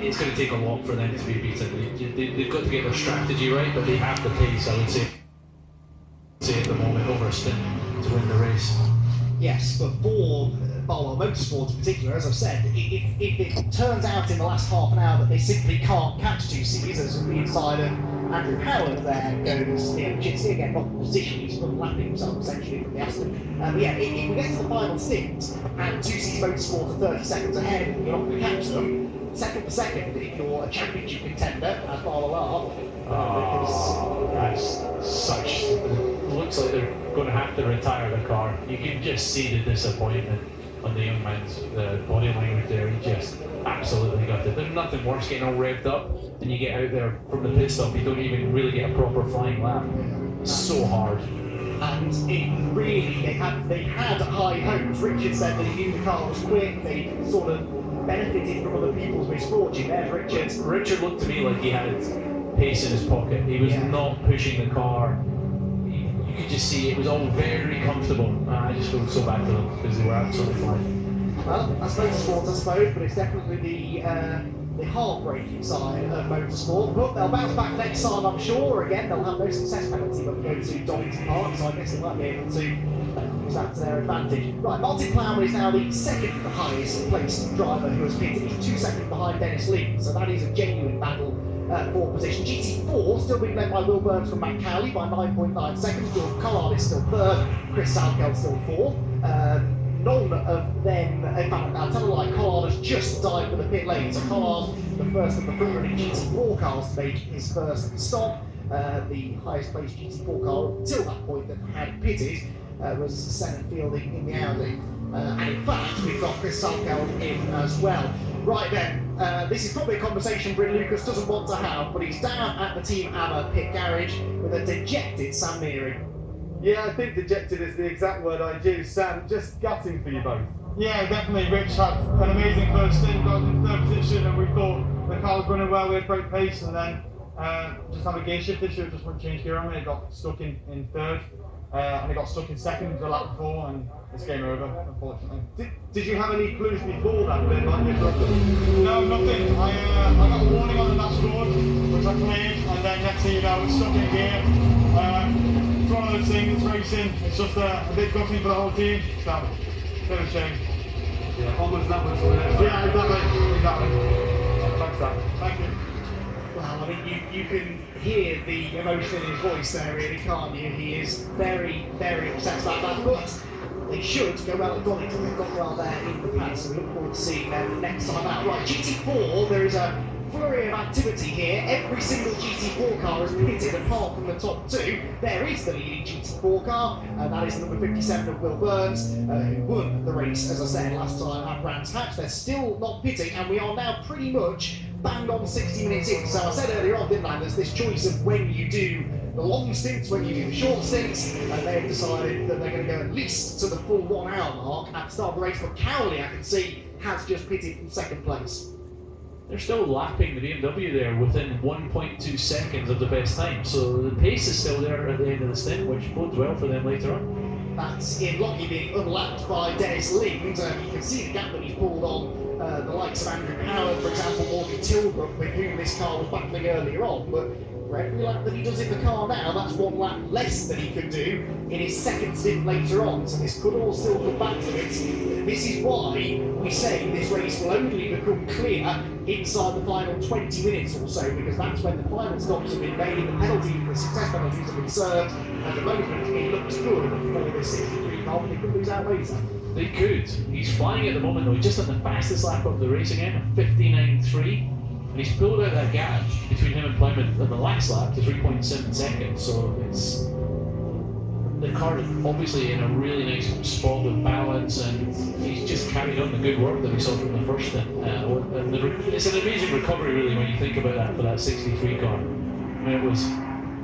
it's going to take a lot for them to be beaten. They've got to get their strategy right, but they have the pace, I would say at the moment, over a stint to win the race. Yes, but for Barlow Motorsport in particular, as I've said, if it turns out in the last half an hour that they simply can't catch 2 Caesars from the inside of Andrew Howard, there goes Jitsi again, not in position, he's unlapping himself essentially from the Aston. But yeah, if we get to the final stint and 2 C's Motorsport are 30 seconds ahead and you're not going to catch them, second for second, if you're a championship contender, as Barlow are, that's such. It looks like they're going to have to retire the car. You can just see the disappointment on the young man's body language there. He just absolutely got it. There's nothing worse getting all revved up and you get out there from the pit stop, you don't even really get a proper flying lap. It's so hard. And it really, they had high hopes. Richard said that he knew the car was quick, they sort of benefited from other people's misfortune. There's Richard. Richard looked to me like he had pace in his pocket. He was not pushing the car. You could just see it was all very comfortable. I just feel so bad for them because they were absolutely fine. Well, that's motorsport, I suppose, but it's definitely the heartbreaking side of motorsport. But they'll bounce back next time, I'm sure. Again, they'll have no success penalty when we go to Donington Park, so I guess they might be able to use that to their advantage. Right, Martin Plowman is now the second highest placed driver who has pitted. He's 2 seconds behind Dennis Lee, so that is a genuine battle for position. GT4 still being led by Will Burns from Matt Cowley by 9.9 seconds. George Collard is still third. Chris Southgate still fourth. None of them, in fact, I'll tell you like Collard has just died for the pit lane. So Collard, the first of the free-running GT4 cars to make his first stop. The highest placed GT4 car until that point that had pitted was Senna Fielding in the Audi. And in fact, we've got Chris Southgate in as well. Right then, this is probably a conversation Bryn Lucas doesn't want to have, but he's down at the Team AMA pit garage with a dejected Sam Meary. Yeah, I think dejected is the exact word I use. Sam, just gutting for you both. Yeah, definitely. Rich had an amazing first stint, got in third position, and we thought the car was running well, we had great pace, and then just had a gear shift issue, just wouldn't change gear on me. It got stuck in third, and it got stuck in second the lap before, and it's game over, unfortunately. Did you have any clues before that they might be interrupted? No, nothing. I got a warning on the dashboard, which I cleared, and then next thing you know, it's stuck in gear. It's one of those things, it's racing, it's just a bit gutting for the whole team, so bit of a shame. Yeah, almost that much for the next. Yeah, exactly. Thanks, Dan. Thank you. Well, I mean, you can hear the emotion in his voice there, really, can't you? He is very, very upset about that, but they should go well at Donington. They've got well there in the past, so we look forward to seeing them next time out. Right, GT4, there is a flurry of activity here. Every single GT4 car is pitted apart from the top 2. There is the leading GT4 car, and that is number 57 of Will Burns, who won the race, as I said, last time at Brands Hatch. They're still not pitting, and we are now pretty much bang on 60 minutes in. So I said earlier on, didn't I, there's this choice of when you do the long stints, when you do the short stints, and they've decided that they're going to go at least to the full 1 hour mark at the start of the race. But Cowley, I can see, has just pitted in second place. They're still lapping the BMW there within 1.2 seconds of the best time, so the pace is still there at the end of the stint, which bodes well for them later on. That's in Lockie being unlapped by Dennis Lind. You can see the gap that he's pulled on the likes of Andrew Howard, for example, Morgan Tilbrook, with whom this car was battling earlier on. But for every lap that he does in the car now, that's 1 lap less than he could do in his second stint later on. So this could all still come back to it. This is why we say this race will only become clear inside the final 20 minutes or so, because that's when the final stops have been made, the success penalties have been served. At the moment, it looks good for this 63 car, but they could lose out later. They could. He's flying at the moment though. He's just on the fastest lap of the race again, 59.3. And he's pulled out that gap between him and Plymouth on the last lap to 3.7 seconds. So it's the car is obviously in a really nice spot with balance, and he's just carried on the good work that we saw from the first stint. It's an amazing recovery, really, when you think about that for that 63 car. I mean, it was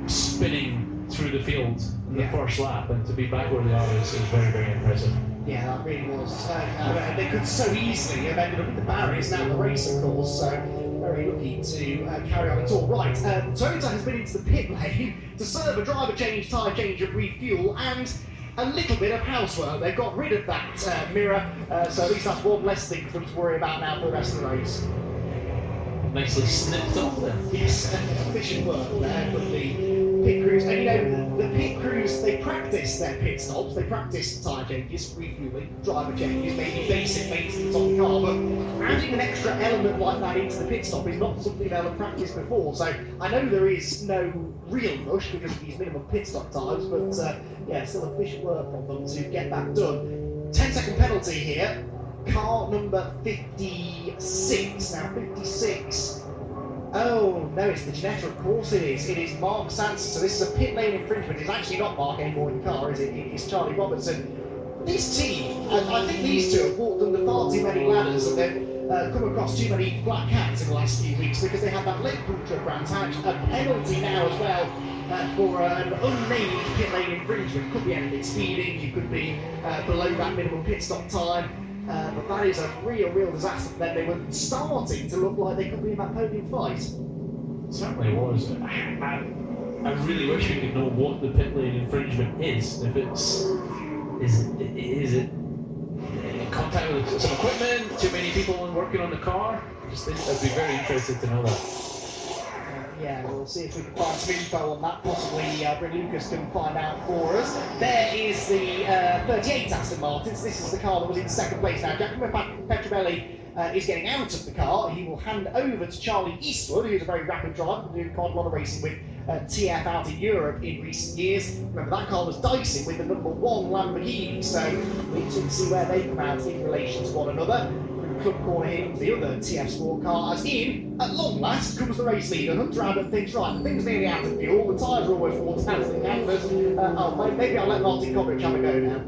spinning through the field in the first lap, and to be back where they are is very, very impressive. Yeah, that really was. They could so easily have ended up with the barriers now the race, of course. So very lucky to carry on at all. Right, Toyota has been into the pit lane to serve a driver change, tyre change and refuel, and a little bit of housework. They've got rid of that mirror, so at least that's one less thing for them to worry about now for the rest of the race. nicely snipped off there. Yes, efficient work there, but the pit crews, and you know, the pit crews, they practice their pit stops, they practice tyre changes, refueling, driver changes, maybe basic maintenance on the car, but adding an extra element like that into the pit stop is not something they'll have practiced before, so I know there is no real rush because of these minimum pit stop times, but yeah, still efficient work from them to get that done. 10-second penalty here. Car number 56. Now 56. Oh no, it's the Ginetta, of course it is. It is Mark Sanson. So this is a pit lane infringement. It's actually not Mark anymore in the car, is it? It's Charlie Robertson. This team, I think these two have walked under far too many ladders and they've come across too many black cats in the last few weeks because they had that late puncture at Brands Hatch, a penalty now as well for an unnamed pit lane infringement. Could be anything, speeding, you could be below that minimum pit stop time. But that is a real disaster for them. They were starting to look like they could be in that podium fight. It certainly was. I really wish we could know what the pit lane infringement is. If it's is it in contact with some equipment, too many people working on the car? I'd be very interested to know that. Yeah, we'll see if we can find some info on that. Possibly Bryn Lucas can find out for us. There is the 38 Aston Martins. This is the car that was in second place now. Giacomo Petrovelli is getting out of the car. He will hand over to Charlie Eastwood, who's a very rapid driver, doing quite a lot of racing with TF out in Europe in recent years. Remember, that car was dicing with the number 1 Lamborghini, so we should see where they come out in relation to one another. Club corner here comes the other TF Sport car, as in, at long last, comes the race leader. Hunter Abbott thinks, right, the thing's nearly out of fuel, the tyres are almost worn down to the canvas. Maybe I'll let Martin Kovic have a go now.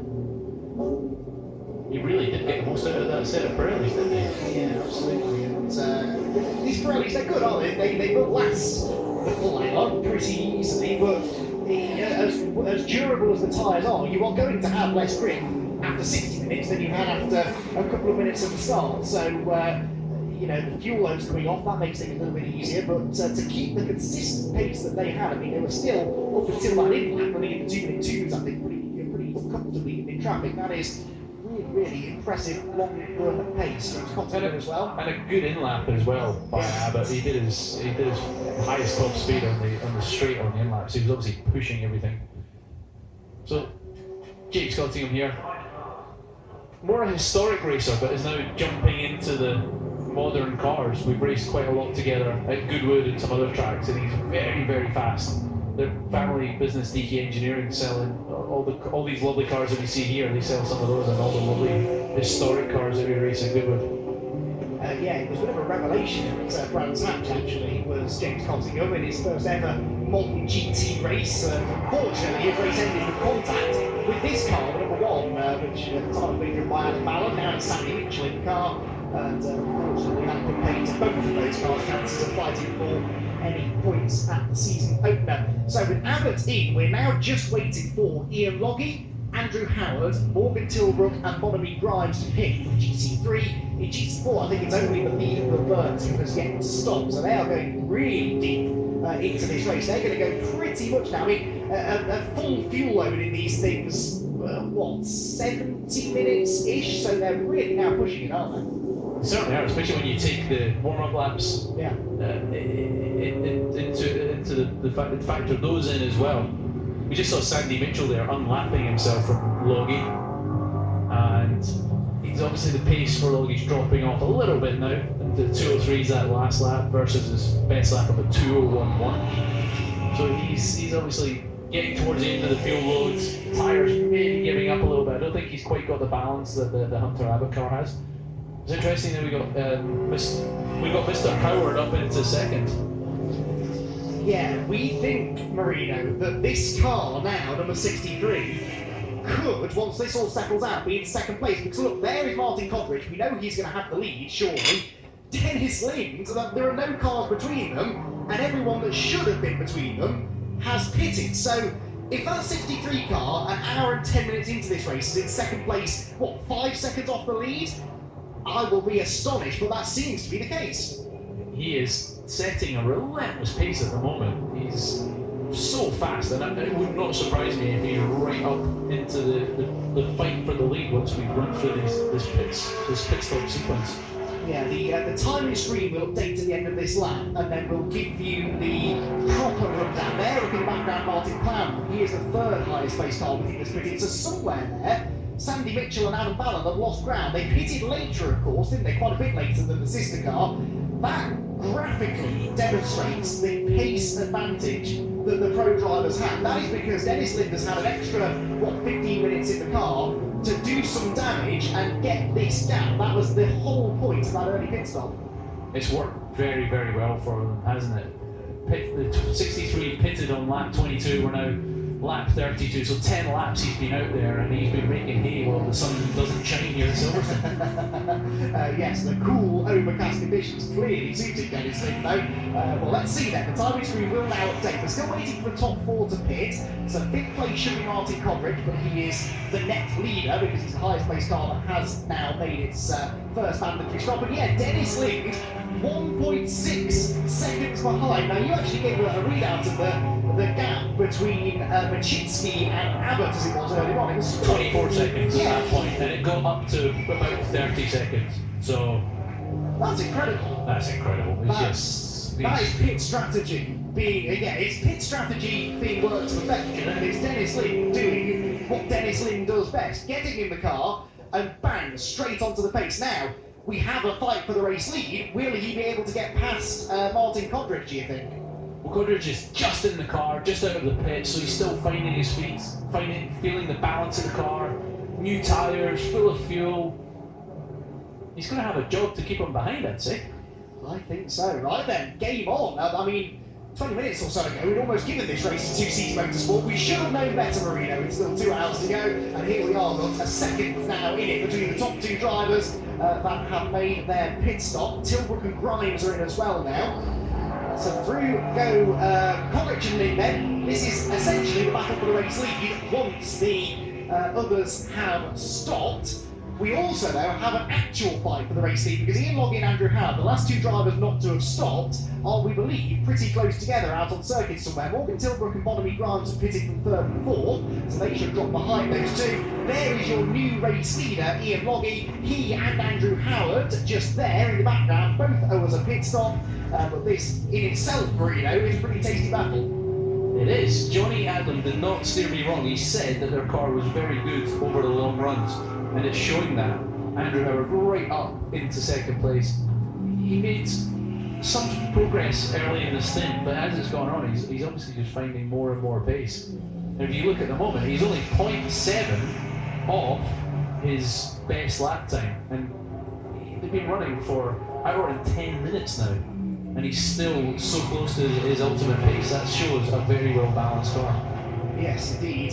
He really did get the most out of that set of Pirellis, didn't he? Yeah, absolutely. And these Pirellis, they're good, aren't they? They will last the full hour pretty easily, but as durable as the tyres are, you are going to have less grip after 60 minutes than you had after a couple of minutes at the start. So, you know, the fuel load's coming off, that makes things a little bit easier, but to keep the consistent pace that they had, I mean, they were still, up until that in-lap, running in the 2-minute 2s, I think, pretty comfortably in traffic. That is really impressive long-run pace. It was confident as well. And a good in-lap as well by Abbott. He did his highest top speed on the straight on the in-lap, so he was obviously pushing everything. So, Jake Scottingham here. More a historic racer, but is now jumping into the modern cars. We've raced quite a lot together at Goodwood and some other tracks, and he's very fast. Their family business, DK Engineering, selling all these lovely cars that we see here. They sell some of those and all the lovely historic cars that we race at Goodwood. Yeah, it was a bit of a revelation at Brands Hatch, actually, was James Cottingham in his first ever modern GT race. Fortunately, his race ended with contact with this car, the number 1, which at the time had been driven by Adam Mallon. Now it's Sandy Mitchell in the car, and unfortunately had to pay to both of those cars' chances of fighting for any points at the season opener. So with Abbott in, we're now just waiting for Ian Loggy, Andrew Howard, Morgan Tilbrook and Bonamy Grimes to pick for GT3. In GT4, I think it's only the lead of Burns who has yet to stop, so they are going really deep into this race. They're going to go pretty much now. I mean, a full fuel load in these things, 70 minutes-ish, so they're really now pushing it, aren't they? Certainly are, especially when you take the warm-up laps into the factor those in as well. We just saw Sandy Mitchell there unlapping himself from Logie, and he's obviously the pace for Logie's dropping off a little bit now. The 203's that last lap versus his best lap of a 201.1. So he's obviously getting towards the end of the fuel loads. Tyres maybe giving up a little bit. I don't think he's quite got the balance that the Hunter Abbott car has. It's interesting that we got Mr. Howard up into second. Yeah, we think, Marino, that this car now, number 63, could, once this all settles out, be in second place. Because look, there is Martin Coveridge. We know he's going to have the lead, surely. Dennis Lind, there are no cars between them, and everyone that should have been between them has pitted. So, if that 63 car, an hour and 10 minutes into this race, is in second place, 5 seconds off the lead? I will be astonished, but that seems to be the case. He is setting a relentless pace at the moment. He's so fast, and it would not surprise me if he's right up into the fight for the lead once we run through this pit stop sequence. Yeah, the timing screen will update at the end of this lap, and then we'll give you the proper rundown. There, looking in the background, Martin Clown. He is the third highest placed car within this pitted. So somewhere there, Sandy Mitchell and Adam Ballard have lost ground. They pitted later, of course, didn't they? Quite a bit later than the sister car. That graphically demonstrates the pace advantage that the pro drivers have. That is because Dennis Lind has had an extra, 15 minutes in the car to do some damage and get this gap. That was the whole point of that early pit stop. It's worked very, very well for them, hasn't it? The 63 pitted on lap 22, we're now lap 32, so 10 laps he's been out there and he's been making hay while the sun doesn't shine here at Silverstone. Yes, the cool overcast conditions clearly suited Dennis Lind though. Well, let's see then. The timing screen will now update. We're still waiting for the top 4 to pit. So fifth place should be Martin Conrick, but he is the net leader because he's the highest placed car that has now made its first mandatory stop. And yeah, Dennis Lind, 1.6 seconds behind. Now you actually gave a readout of the gap between Machitsky and Abbott as it was earlier on. It was 24 seconds at that point, and it got up to about 30 seconds. So that's incredible. That's incredible. That is pit strategy being, it's pit strategy being worked to perfection, and it's Dennis Lind doing what Dennis Lind does best, getting in the car and bang, straight onto the pace. Now, we have a fight for the race lead. Will he be able to get past Martin Kodrich, do you think? Well, Kodrich is just in the car, just out of the pit, so he's still finding his feet, feeling the balance of the car, new tyres, full of fuel. He's going to have a job to keep him behind, I'd say. I think so. Right then, game on. I mean, 20 minutes or so ago, we'd almost given this race to 2C's Motorsport. We should have known better, Marino. It's still 2 hours to go, and here we are, look, a second now in it between the top 2 drivers that have made their pit stop. Tilbrook and Grimes are in as well now. So through go Kodrich and Lind then. This is essentially the battle for the race lead once the others have stopped. We also, though, have an actual fight for the race lead because Ian Logie and Andrew Howard, the last 2 drivers not to have stopped, are, we believe, pretty close together out on circuit somewhere. Morgan Tilbrook and Bonamy Grimes have pitted from 3rd and 4th, so they should drop behind those 2. There is your new race leader, Ian Logie. He and Andrew Howard, just there in the background, both owe us a pit stop. But this, in itself, Marino, is a pretty tasty battle. It is. Johnny Adam did not steer me wrong. He said that their car was very good over the long runs, and it's showing that. Andrew Howard right up into 2nd place. He made some progress early in the stint, but as it's gone on, he's obviously just finding more and more pace. And if you look at the moment, he's only 0.7 off his best lap time, and they've been running for an hour and 10 minutes now. And he's still so close to his ultimate pace. That shows a very well balanced car. Yes, indeed.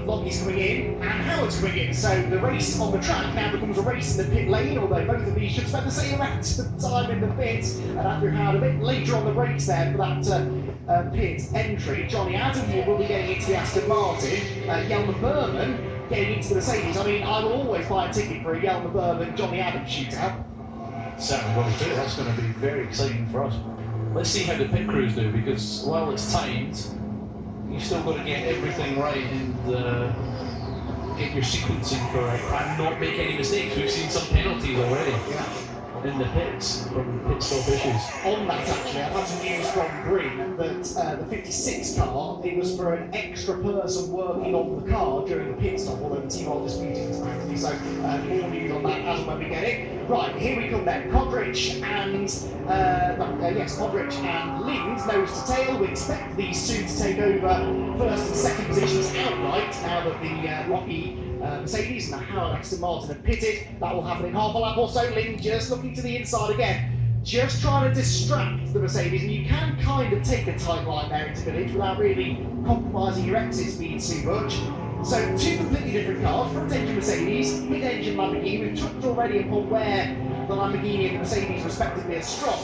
Logie's coming in and Howard's coming in. So the race on the track now becomes a race in the pit lane, although both of these should spend the same amount of time in the pit. And Andrew Howard a bit later on the brakes there for that pit entry. Johnny Adam will be getting into the Aston Martin. Jelmer Berman getting into the Mercedes. I mean, I will always buy a ticket for a Jelmer Berman Johnny Adam shootout. Certainly will too. That's going to be very exciting for us. Let's see how the pit crews do, because while it's timed, you've still got to get everything right and get your sequencing correct and not make any mistakes. We've seen some penalties already in the pits from pit stop issues. On that, actually, I've had some news from Green that the 56 car, it was for an extra person working on the car during the pit stop, although the team are disputing this apparently. So more news on that as and when we get it. Right, here we come then. Kodrich and Kodrich and Lind, nose to tail. We expect these 2 to take over 1st and 2nd positions outright now that the Logie Mercedes and the Howard Aston Martin have pitted. That will happen in half a lap or so. Lind just looking to the inside again, just trying to distract the Mercedes, and you can kind of take a tight line there into village without really compromising your exit speed too much. So 2 completely different cars, front engine Mercedes, mid engine Lamborghini. We've touched already upon where the Lamborghini and the Mercedes respectively are strong.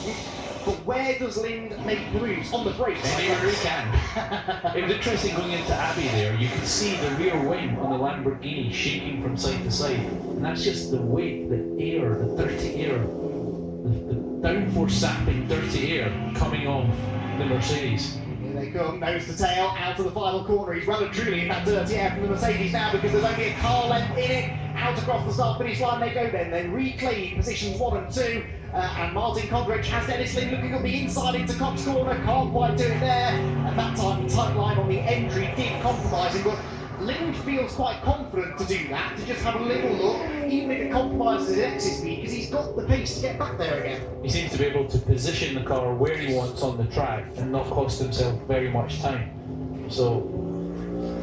But where does Lind make the moves? On the brakes. Anywhere he can. It was interesting going into Abbey there. You could see the rear wing on the Lamborghini shaking from side to side. And that's just the weight, the air, the dirty air, the downforce sapping dirty air coming off the Mercedes. Here they come, nose to tail, out to the final corner. He's well and truly in that dirty air from the Mercedes now because there's only a car length in it. out across the start-finish line they go then. They reclaim positions 1 and 2. And Martin Codrich has Dennis Lind looking on the inside into Cops Corner, can't quite do it there. At that time, the tight line on the entry did compromise him, but Lind feels quite confident to do that, to just have a little look, even if it compromises his exit speed, because he's got the pace to get back there again. He seems to be able to position the car where he wants on the track and not cost himself very much time. So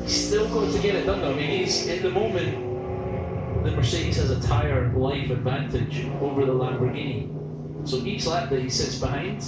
he's still got to get it done though. I mean, he's at the moment, the Mercedes has a tyre life advantage over the Lamborghini. So each lap that he sits behind,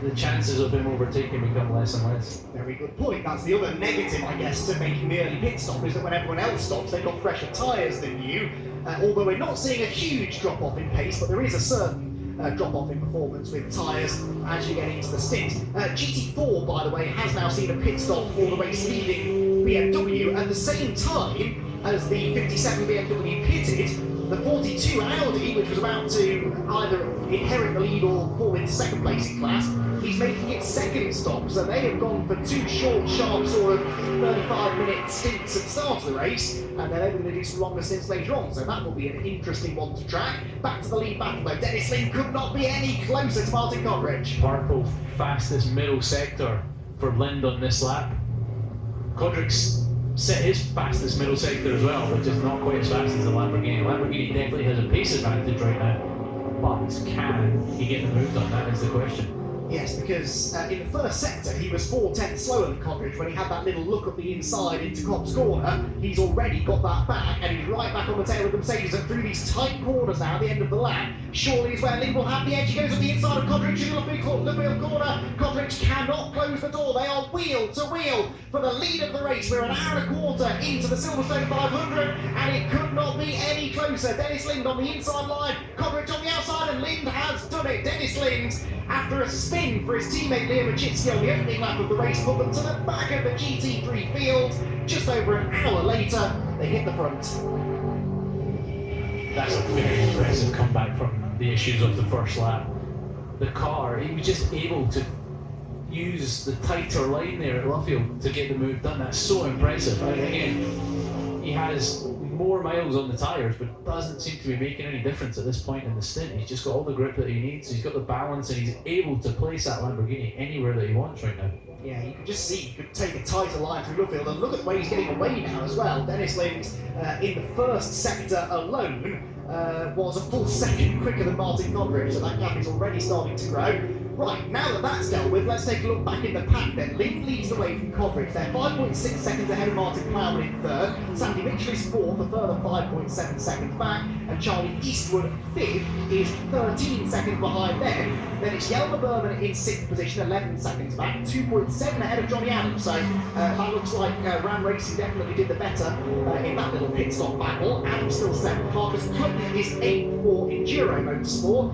the chances of him overtaking become less and less. Very good point. That's the other negative, I guess, to making the early pit stop, is that when everyone else stops, they've got fresher tyres than you. Although we're not seeing a huge drop-off in pace, but there is a certain drop-off in performance with tyres as you get into the stint. GT4, by the way, has now seen a pit stop for the race-leading BMW at the same time as the 57 BMW pitted. The 42 Audi, which was about to either inherit the lead or fall into second place in class, he's making its second stop. So they have gone for 2 short, sharp, sort of 35-minute stints at the start of the race, and they're able to do some longer stints later on. So that will be an interesting one to track. Back to the lead battle though. Dennis Lind could not be any closer to Martin Codrich. Purple, fastest middle sector for Lind on this lap. Codrich's set his fastest middle sector as well, but just not quite as fast as the Lamborghini. Lamborghini definitely has a pace advantage right now, but can he get the move done? That is the question. Yes, because in the first sector he was 4/10 slower than Codrich. When he had that little look at the inside into Cobb's Corner, he's already got that back, and he's right back on the tail of the Mercedes and through these tight corners now at the end of the lap. Surely is where Lind will have the edge. He goes on the inside of Codrich in the field corner. Codrich cannot close the door. They are wheel to wheel for the lead of the race. We're an hour and a quarter into the Silverstone 500, and it could not be any closer. Dennis Lind on the inside line, Codrich on the outside, and Lind has done it. Dennis Lind, after a spin for his teammate Liam Machitsky on the opening lap of the race, put them to the back of the GT3 field. Just over an hour later, they hit the front. That's a very impressive comeback from the issues of the first lap. The car, he was just able to use the tighter line there at Luffield to get the move done. That's so impressive. And again, he has more miles on the tyres, but doesn't seem to be making any difference at this point in the stint. He's just got all the grip that he needs, he's got the balance, and he's able to place that Lamborghini anywhere that he wants right now. Yeah, you can just see he could take a tighter line through Luffield, and look at the way he's getting away now as well. Dennis Lind, in the first sector alone, was a full second quicker than Martin Codrich, so that gap is already starting to grow. Right, now that that's dealt with, let's take a look back in the pack then. Lind leads the way from Codrich. They're 5.6 seconds ahead of Martin Plowman in third. Sandy Mitchell is fourth, a further 5.7 seconds back. And Charlie Eastwood, fifth, is 13 seconds behind them. Then it's Yelmer Berman in sixth position, 11 seconds back, 2.7 ahead of Johnny Adams. So that looks like Ram Racing definitely did the better in that little pit stop battle. Adams still seventh. Marcus Clutton is eighth for Enduro Motorsport.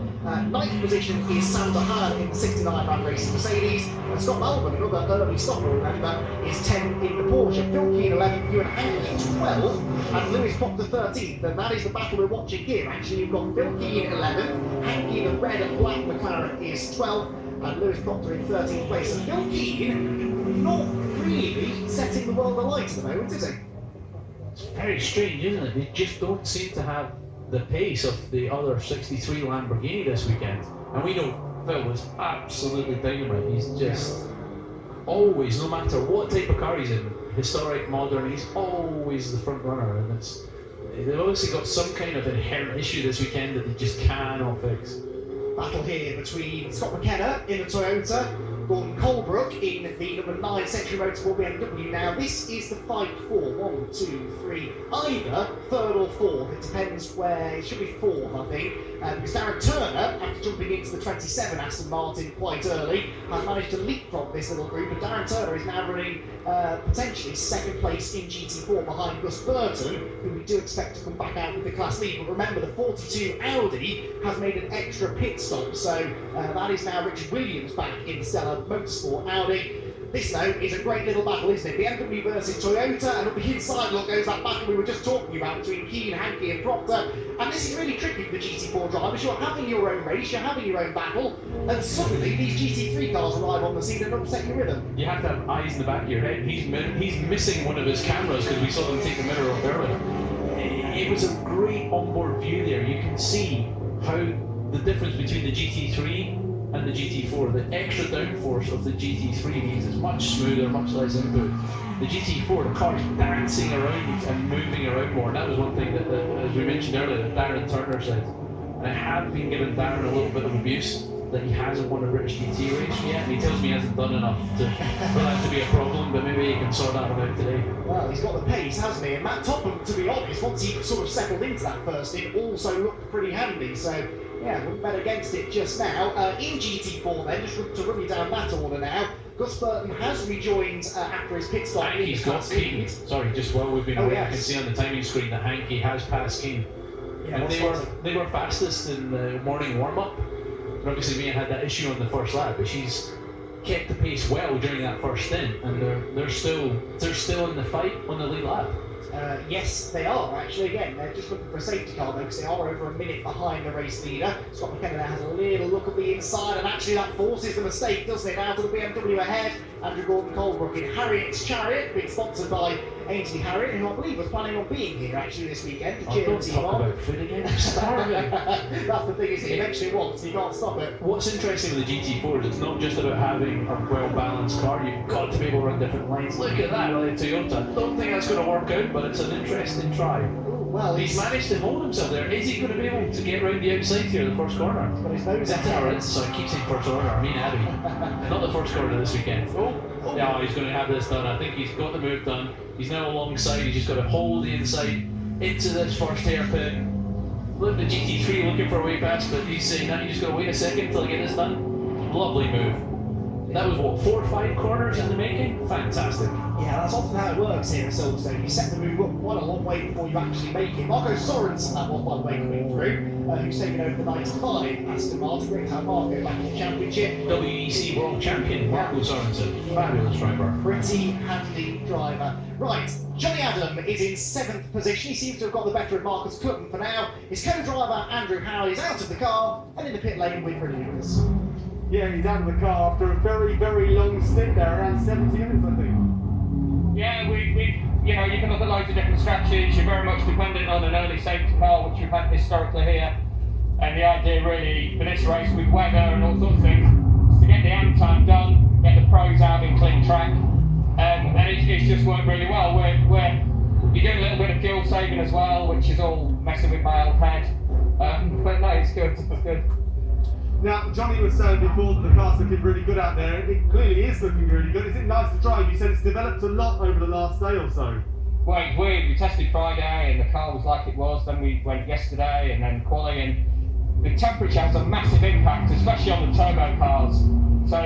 Ninth position is Sam Dahan in the 69 Ram Racing Mercedes. And Scott Malvern, another early stopper, remember, is 10th in the Porsche. Phil Keen 11th, Ewan Hankey 12th, and Lewis Proctor 13th. And that is the battle we're watching here. Actually, you've got Phil Keen 11th, Hankey the red and black McLaren is 12th, and Lewis Proctor in 13th place. And Phil Keen not really setting the world alight at the moment, is he? It's very strange, isn't it? They just don't seem to have the pace of the other 63 Lamborghini this weekend. And we know Phil was absolutely dynamite. He's just always, no matter what type of car he's in, historic, modern, he's always the front runner. And they've obviously got some kind of inherent issue this weekend that they just cannot fix. Battle here between Scott McKenna in the Toyota, Gordon Colebrook in the number 9 Century Motorsport BMW. Now this is the fight for 1, 2, 3, either third or fourth. It depends where, it should be fourth I think. Because Darren Turner, after jumping into the 27 Aston Martin quite early, has managed to leapfrog this little group, and Darren Turner is now running potentially second place in GT4 behind Gus Burton, who we do expect to come back out with the class lead. But remember, the 42 Audi has made an extra pit stop, so that is now Richard Williams back in the Stellar Motorsport Audi. This, though, is a great little battle, isn't it? BMW versus Toyota, and up the inside look goes that battle we were just talking about between Keen, Hankey and Proctor. And this is really tricky for the GT4 drivers. You're having your own race, you're having your own battle, and suddenly these GT3 cars arrive on the scene and upset your rhythm. You have to have eyes in the back of your head. He's missing one of his cameras because we saw them take the mirror off earlier. it was a great onboard view there. You can see how the difference between the GT3 and the GT4, the extra downforce of the GT3 means it's much smoother, much less input. The GT4, the car is dancing around and moving around more. And that was one thing that, as we mentioned earlier, that Darren Turner said. And I have been giving Darren a little bit of abuse that he hasn't won a British GT race yet. And he tells me he hasn't done enough for that to be a problem, but maybe he can sort that one out today. Well, he's got the pace, hasn't he? And Matt Topham, to be honest, once he sort of settled into that first stint, also looked pretty handy. So, yeah, wouldn't bet against it just now. In GT4 then, just to run you down that order now, Gus Burton has rejoined after his pit stop. Hankey's got Keane. Sorry, just while we've been away, yes. I can see on the timing screen that Hankey has passed Keane. Yeah, and they were fastest in the morning warm-up. And obviously Mia had that issue on the first lap, but she's kept the pace well during that first stint, and they're still in the fight on the lead lap. Yes, they are actually. Again, they're just looking for a safety car though, because they are over a minute behind the race leader. Scott McKenna there has a little look at the inside, and actually that forces the mistake, doesn't it? Now to the BMW ahead. Andrew Gordon Colebrook in Harriet's Chariot, being sponsored by Ainsley Harriet, who I believe was planning on being here actually this weekend to cheer the team on. About food again. I'm starving. That's the thing, is it eventually wants, you can't stop it. What's interesting with the GT4 is it's not just about having a well-balanced car, you've got to be able to run different lines. Look at that with the Toyota. Don't think that's going to work out, but it's an interesting try. Well, he's managed to hold himself there. Is he going to be able to get round the outside here, the first corner? But his nose I keep saying first corner, I mean Abbey. Not the first corner this weekend. Yeah, he's going to have this done. I think he's got the move done. He's now alongside, he's just got to hold the inside into this first hairpin. Look, the GT3 looking for a way past, but he's saying that you just got to wait a second till I get this done. Lovely move. That was what, 4 or 5 corners in the making? Fantastic. Yeah, that's often how it works here at Silverstone. You set the move up quite a long way before you actually make it. Marco Sorensen, that was, by the way, coming through, who's taken over the 95 Aston Martin. Great to have Marco back in the championship. WEC World Champion, Marco Sorensen. Fabulous driver. Pretty handy driver. Right, Johnny Adam is in 7th position. He seems to have got the better of Marcus Clutton for now. His co-driver, Andrew Howell, is out of the car and in the pit lane with Freddie Lucas. Yeah, he's out of the car after a very, very long stint there, around 70 minutes, I think. Yeah, you know, you can look at loads of different strategies. You're very much dependent on an early safety car, which we've had historically here. And the idea really for this race with weather and all sorts of things is to get the AM time done, get the pros out in clean track, and it's just worked really well. You're doing a little bit of fuel saving as well, which is all messing with my old head. But no, it's good. It's good. Now, Johnny was saying before that the car's looking really good out there. It clearly is looking really good. Is it nice to drive? You said it's developed a lot over the last day or so. Well, it's weird. We tested Friday and the car was like it was. Then we went yesterday and then quali, and the temperature has a massive impact, especially on the turbo cars. So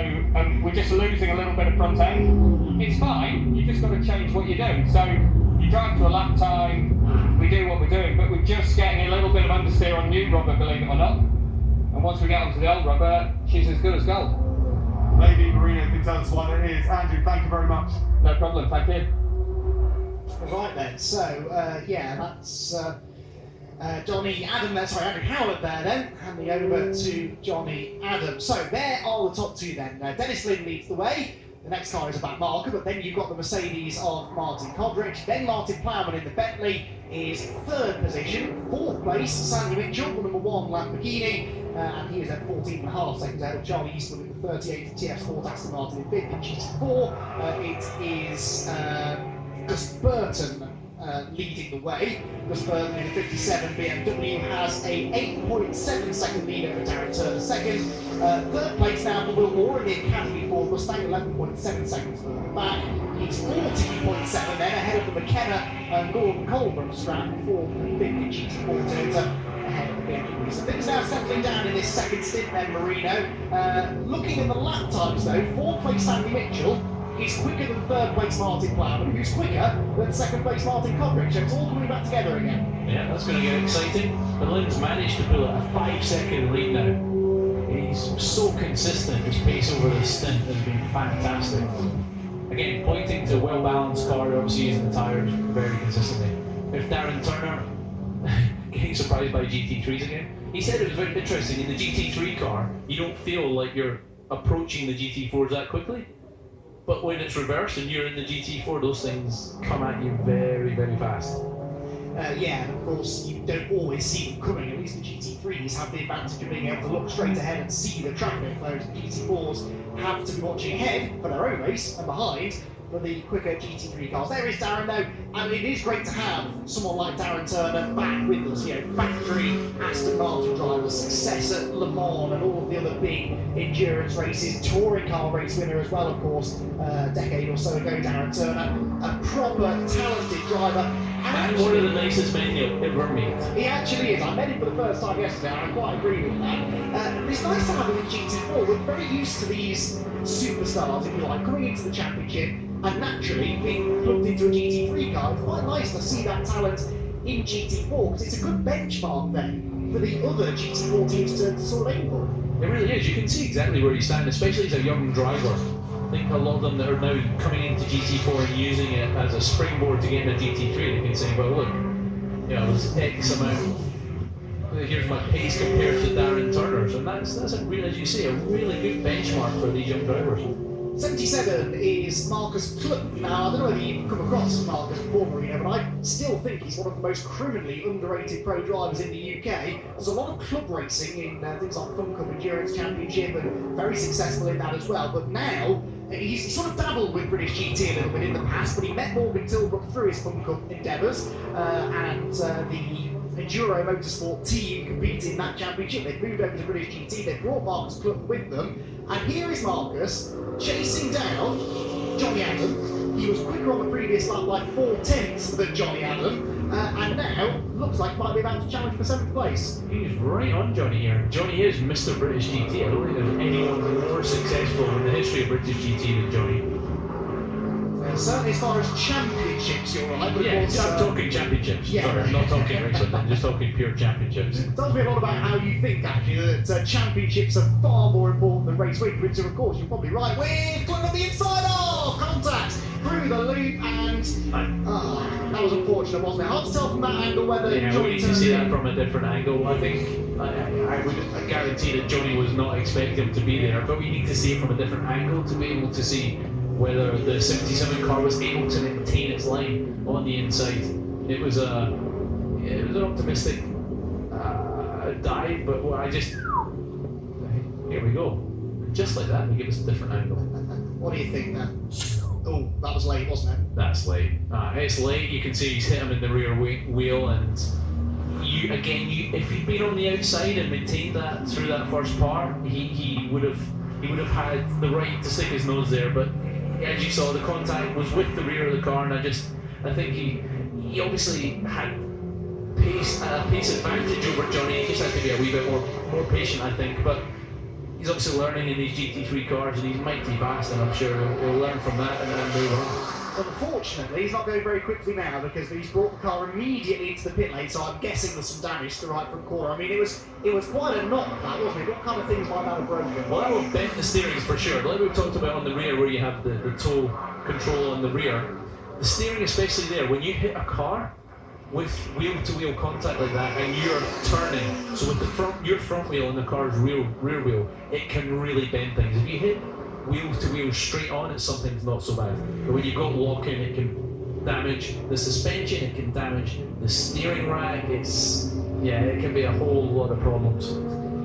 we're just losing a little bit of front end. It's fine. You just got to change what you're doing. So you drive to a lap time. We do what we're doing, but we're just getting a little bit of understeer on new rubber, believe it or not. And once we get onto the old rubber, she's as good as gold. Maybe Marino can tell us what it is. Andrew, thank you very much. No problem, thank you. Right then, so yeah, that's Johnny Adam there, sorry, Andrew Howard there then, handing over to Johnny Adam. So there are the top two then. Dennis Lynn leads the way. The next car is about Marker, but then you've got the Mercedes of Martin Kodrich. Then Martin Plowman in the Bentley is 3rd position. 4th place, Sandy Mitchell, the number 1 Lamborghini. And he is at 14.5 seconds ahead of Charlie Eastwood with the 38 TF Sport Aston Martin in 5th. In GT4, it is Gus Burton leading the way. Gus Burton in a 57 BMW has a 8.7 second lead over Darren Turner 2nd. 3rd place now for Will Moore in the Academy Ford Mustang, 11.7 seconds further back. He's 14.7 then ahead of the McKenna and Gordon Colebrook strap, 4th and 5th in GT4 Toyota. Ahead of the BMW. So things now settling down in this second stint then, Marino. Looking at the lap times though, 4th place Sandy Mitchell is quicker than 3rd place Martin Plowman, who's quicker than 2nd place Martin Kodrich. So it's all coming back together again. Yeah, that's going to get exciting. But Lynn's managed to pull a 5-second lead now. He's so consistent. His pace over the stint has been fantastic. Again, pointing to a well-balanced car, obviously using the tyres very consistently. There's Darren Turner getting surprised by GT3s again. He said it was very interesting. In the GT3 car, you don't feel like you're approaching the GT4s that quickly. But when it's reversed and you're in the GT4, those things come at you very, very fast. Yeah, and of course you don't always see them coming. At least the GT3s have the advantage of being able to look straight ahead and see the traffic, whereas the GT4s have to be watching ahead for their own race and behind for the quicker GT3 cars. There is Darren though, and it is great to have someone like Darren Turner back with us. You know, factory Aston Martin driver, success at Le Mans and all of the other big endurance races, touring car race winner as well, of course, a decade or so ago. Darren Turner, a proper talented driver. And one of the nicest men you'll ever meet. He actually is. I met him for the first time yesterday, and I quite agree with that. It's nice to have him in GT4. We're very used to these superstars, if you like, coming into the championship and naturally being plugged into a GT3 car. It's quite nice to see that talent in GT4 because it's a good benchmark then for the other GT4 teams to sort of aim for. It really is. You can see exactly where he's standing, especially as a young driver. I think a lot of them that are now coming into GT4 and using it as a springboard to get into GT3, they can say, well, look, you know, there's X amount. Here's my pace compared to Darren Turner's, and that's a really, as you say, a really good benchmark for these young drivers. 77 is Marcus Klump. Now, I don't know whether you've come across Marcus before, Marino, but I still think he's one of the most criminally underrated pro drivers in the UK. There's a lot of club racing in things like Fun Cup Endurance Championship, and very successful in that as well. But now, he's sort of dabbled with British GT a little bit in the past, but he met Morgan Tilbrook through his Fun Cup endeavours, and the Enduro Motorsport team competed in that championship. They've moved over to British GT, they've brought Marcus Klump with them, and here is Marcus chasing down Johnny Adam. He was quicker on the previous lap by 4/10 than Johnny Adam, and now looks like he might be about to challenge for 7th place. He's right on Johnny here. Johnny is Mr. British GT. I don't think there's anyone more successful in the history of British GT than Johnny. Certainly as far as championships, you're right. But Yeah, also, I'm talking championships. Yeah. Sorry, I'm not talking racing, I'm just talking pure championships. It tells me a lot about how you think, actually, that championships are far more important than race wins, which, of course, you're probably right with. Clip on the inside, contact through the loop, and that was unfortunate, wasn't it? Hard to tell from that angle whether Yeah, we Johnny need to turned see in. that from a different angle. I think I guarantee that Johnny was not expecting him to be there, but we need to see it from a different angle to be able to see whether the 77 car was able to maintain its line on the inside. It was an optimistic dive, but I just here we go, just like that. They give us a different angle. What do you think then? Oh, that was late, wasn't it? That's late. It's late. You can see he's hit him in the rear wheel, and if he'd been on the outside and maintained that through that first part, he would have had the right to stick his nose there. But as you saw, the contact was with the rear of the car, and I think he obviously had pace advantage over Johnny. He just had to be a wee bit more patient, I think. But he's obviously learning in these GT3 cars, and he's mighty fast, and I'm sure he'll learn from that and then move on. But unfortunately, he's not going very quickly now because he's brought the car immediately into the pit lane, so I'm guessing there's some damage to the right front corner. I mean, it was quite a knock, that, wasn't it? What kind of things might that have broken? Well, that will bend the steering for sure. Like we've talked about on the rear, where you have the toe control on the rear. The steering, especially there, when you hit a car with wheel-to-wheel contact like that, and you're turning, so with your front wheel and the car's rear wheel, it can really bend things. If you hit wheel-to-wheel straight on, it's something's not so bad. But when you got lock-in, it can damage the suspension, it can damage the steering rack. It can be a whole lot of problems.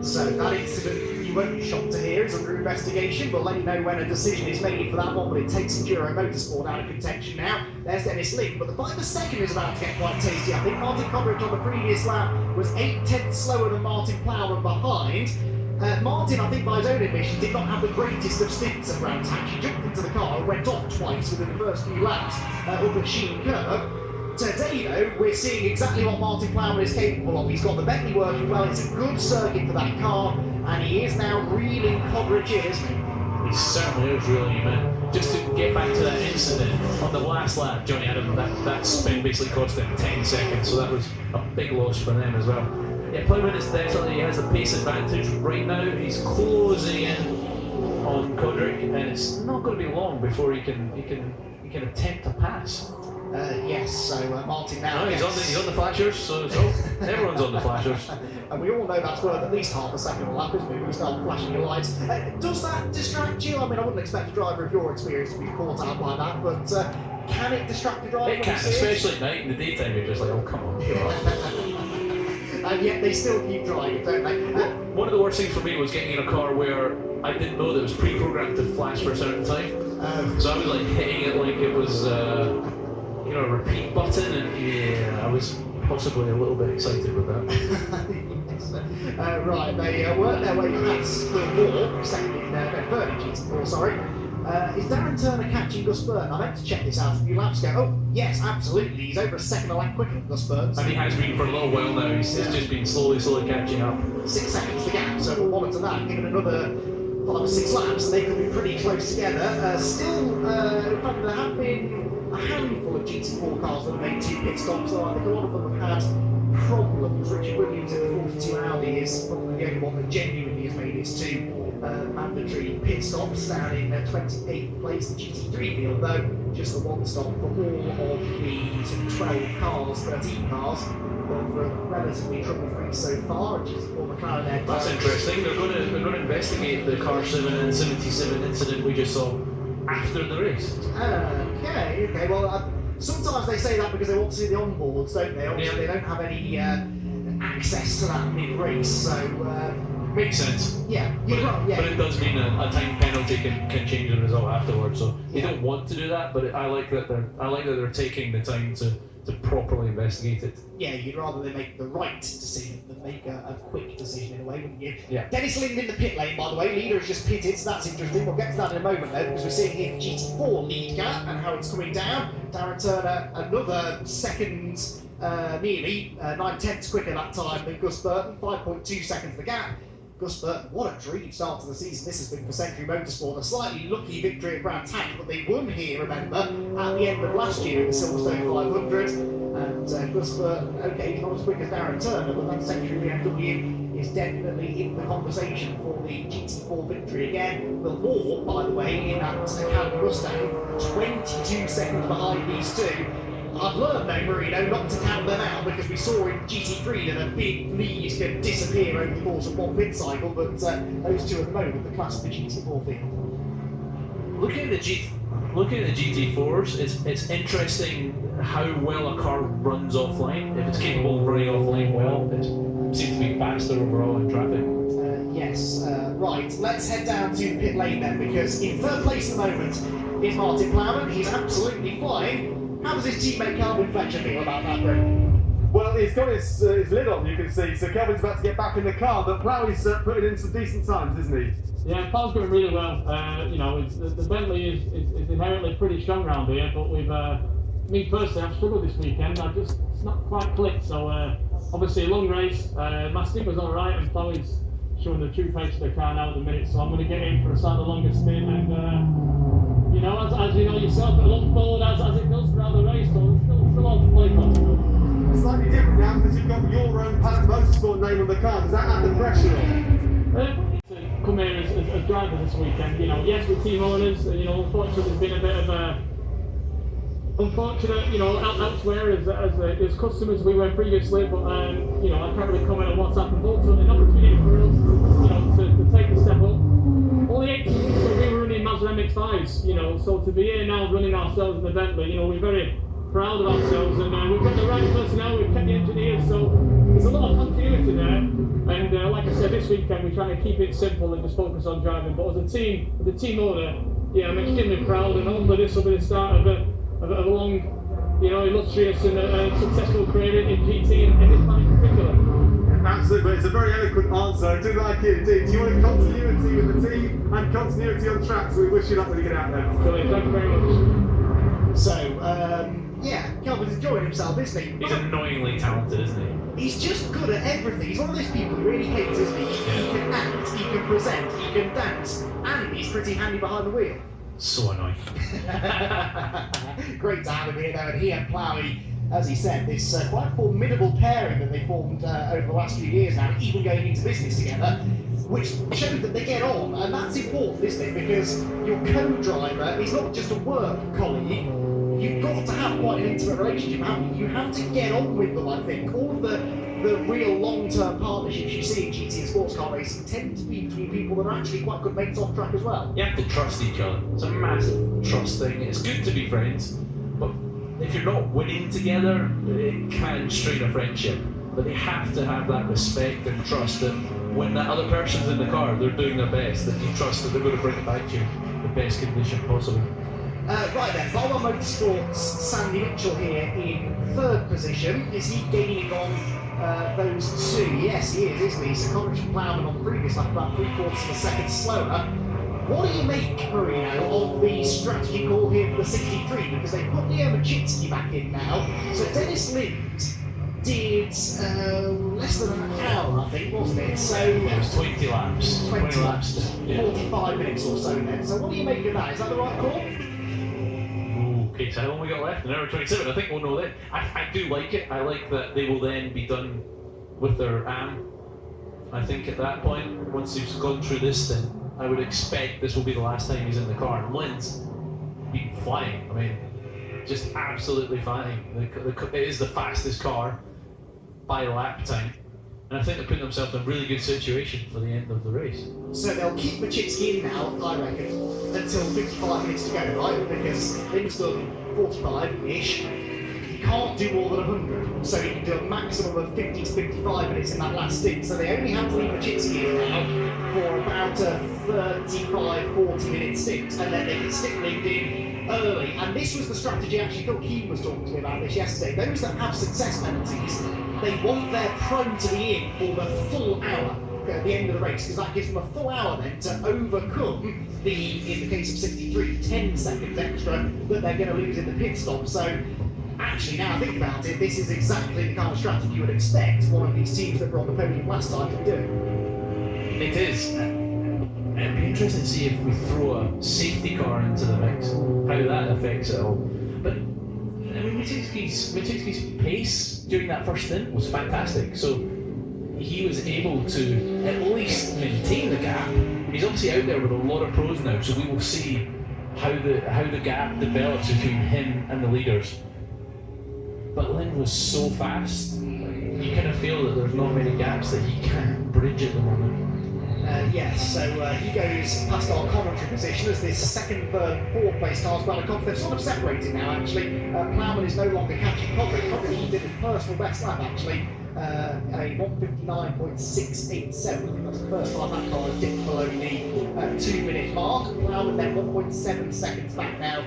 So that incident, you won't be shocked to hear, it's under investigation. We'll let you know when a decision is made for that one, but it takes Enduro Motorsport out of contention now. There's Dennis Link, but the 5 second is about to get quite tasty. I think Martin Coverage on the previous lap was 8/10 slower than Martin Plowman behind. Martin, I think by his own admission, did not have the greatest of stints at Brands Hatch. He jumped into the car and went off twice within the first few laps up at Sheen Curve. Today, though, we're seeing exactly what Martin Plowman is capable of. He's got the Bentley working well, it's a good circuit for that car, and he is now reeling Coverage in, isn't he? He certainly is reeling him in. Just to get back to that incident, on the last lap, Johnny Adam, that spin basically cost him 10 seconds, so that was a big loss for them as well. Yeah, Plowman is definitely, he has a pace advantage right now. He's closing in on Kodrick, and it's not going to be long before he can attempt a pass. Yes, so Martin now. No, he's on the flashers, so everyone's on the flashers. And we all know that's worth at least half a second a lap, isn't it? When you start flashing your lights. Does that distract you? I mean, I wouldn't expect a driver of your experience to be caught out by that, but can it distract the driver? It can, especially at night. In the daytime, you're just like, oh, come on. And yet they still keep driving, don't they? One of the worst things for me was getting in a car where I didn't know that it was pre-programmed to flash for a certain time. So I was like hitting it like it was, a repeat button, and yeah, I was possibly a little bit excited with that. Right, they work their way past Will Moore, second in third in GT4, sorry. Is Darren Turner catching Gus Burton? I meant to check this out a few laps ago. Oh, yes, absolutely. He's over a second a lap quicker than Gus Burton. And he has been for a little while now. He's just been slowly catching up. 6 seconds the gap, so we'll monitor that. Given another 5 or 6 laps, and they could be pretty close together. Still, in fact, there have been a handful of GT4 cars that have made 2 pit stops, so I think a lot of them have had problems. Richard Williams in the 42 Audi is probably the only one that genuinely has made its 2 mandatory pit stops down in 28th place. The GT3 field, though, just the 1 stop for all of the sort of 12 cars, 13 cars. Gone for a relatively trouble-free so far. GT4 McLaren there. That's interesting. They're going to investigate the car 7 and 77 incident we just saw after the race. Okay. Well, sometimes they say that because they want to see the onboards, don't they? Obviously, they don't have any access to that mid-race, so. Makes sense. Yeah, but it does mean a time penalty can change the result afterwards. So they don't want to do that, but I like that they're taking the time to properly investigate it. Yeah, you'd rather they make the right decision than make a quick decision in a way, wouldn't you? Yeah. Dennis Lind in the pit lane, by the way. Leader has just pitted, so that's interesting. We'll get to that in a moment, though, because we're seeing here the GT4 lead gap and how it's coming down. Darren Turner, another second, nearly 9/10 quicker that time than Gus Burton. 5.2 seconds the gap. Gus Burton, what a dream start to the season this has been for Century Motorsport. A slightly lucky victory at Grand Tank, but they won here, remember, at the end of last year in the Silverstone 500. And Gus Burton, okay, he's not as quick as Darren Turner, but that Century BMW is definitely in the conversation for the GT4 victory again. The Moore, by the way, in that Academy Mustang, 22 seconds behind these two. I've learned though, Marino, not to count them out, because we saw in GT3 that a big lead can disappear over the course of one pit cycle, but those two at the moment, the class of the GT4 field. Looking at the GT4s, it's interesting how well a car runs offline. If it's capable of running offline well, it seems to be faster overall in traffic. Yes, right. Let's head down to the pit lane then, because in third place at the moment is Martin Plowman. He's absolutely flying. How does his teammate Calvin Fletcher feel about that, Brett? Well, he's got his lid on, you can see, so Kelvin's about to get back in the car, but Plowy's putting in some decent times, isn't he? Yeah, Plow's going really well. The Bentley is inherently pretty strong around here, but with me personally, I've struggled this weekend. It's not quite clicked, so obviously a long race. My stint was alright, and Plowy's showing the true pace of the car now at the minute, so I'm going to get in for a slightly longer stint, and as you know yourself, it'll unfold as it goes throughout the race, so it's still on to play for. It's slightly different now because you've got your own Paddock Motorsport name on the car. Does that add the pressure on? To come here as drivers this weekend, yes, we're team owners, unfortunately there's been a bit of a unfortunate, elsewhere as customers we were previously, but I can't really comment on what's happened. Ultimately, an opportunity for us, to take the step up. Only 18 weeks ago we were running Mazda MX-5s, so to be here now running ourselves in the Bentley, we're very proud of ourselves, and we've got the right personnel, we've kept the engineers, so there's a lot of continuity there. And like I said, this weekend we're trying to keep it simple and just focus on driving. But as a team owner, I'm extremely proud, and hopefully this will be the start of a long, illustrious and successful career in GT and in this plan in particular. Absolutely, it's a very eloquent answer. I do like it indeed. Do you want continuity with the team and continuity on track? So we wish you luck when you get out there. Brilliant, thank you very much. So, Calvin's enjoying himself, isn't he? He's annoyingly talented, isn't he? He's just good at everything. He's one of those people who really hates, isn't he? He can act, he can present, he can dance, and he's pretty handy behind the wheel. So annoying. Great to have him here, though, and he and Plowy, as he said, this quite formidable pairing that they formed over the last few years now, even going into business together, which shows that they get on, and that's important, isn't it? Because your co-driver is not just a work colleague. You've got to have quite an intimate relationship, haven't you? You have to get on with them, I think. All of the real long-term partnerships you see in GT and sports car racing tend to be between people that are actually quite good mates off track as well. You have to trust each other. It's a massive trust thing. It's good to be friends, but if you're not winning together, it can strain a friendship. But they have to have that respect and trust that when that other person's in the car, they're doing their best, that you trust that they're going to bring it back to you in the best condition possible. Right then, Volvo Motorsports' Sandy Mitchell here in third position. Is he gaining on those two? Yes, he is, isn't he? So Coventry Plowman on the previous lap, about 3/4 of a second slower. What do you make, Marino, of the strategy call here for the 63? Because they put Leo Machitsky back in now. So Dennis Lind did less than an hour, I think, wasn't it? So it was 20 laps. 20 laps. Yeah. 45 minutes or so then. So what do you make of that? Is that the right call? Okay, so how long we got left? An hour 27. I think we'll know then. I do like it. I like that they will then be done with their AM. I think at that point, once he's gone through this, then I would expect this will be the last time he's in the car. And Lynn's been flying. I mean, just absolutely flying. It is the fastest car by lap time. And I think they're putting themselves in a really good situation for the end of the race. So they'll keep Machitsky in now, I reckon, until 55 minutes to go, right? Because Lynn's done 45-ish. He can't do more than 100, so he can do a maximum of 50 to 55 minutes in that last stint. So they only have to leave Machitsky in now for about a 35, 40-minute stint, and then they can stick Lind in early. And this was the strategy, actually, Phil Keane was talking to me about this yesterday. Those that have success penalties, they want their pro to be in for the full hour at the end of the race, because that gives them a full hour then to overcome the, in the case of 63, 10 seconds extra that they're going to lose in the pit stop. So actually, now I think about it, this is exactly the kind of strategy you would expect one of these teams that were on the podium last time to be doing. It is. It'd be interesting to see if we throw a safety car into the mix, how that affects it all. But I mean, Machitsky's pace during that first stint was fantastic. So he was able to at least maintain the gap. He's obviously out there with a lot of pros now, so we will see how the gap develops between him and the leaders. But Lind was so fast, you kind of feel that there's not many gaps that he can't bridge at the moment. Yes, so he goes past our commentary position as this second, third, fourth place cars well accomplished. They've sort of separated now, actually. Plowman is no longer catching Coverage. He did his personal best lap, actually. A 1:59.687. I think that's the first time that car has dipped below the 2 minute mark. Plowman then 1.7 seconds back now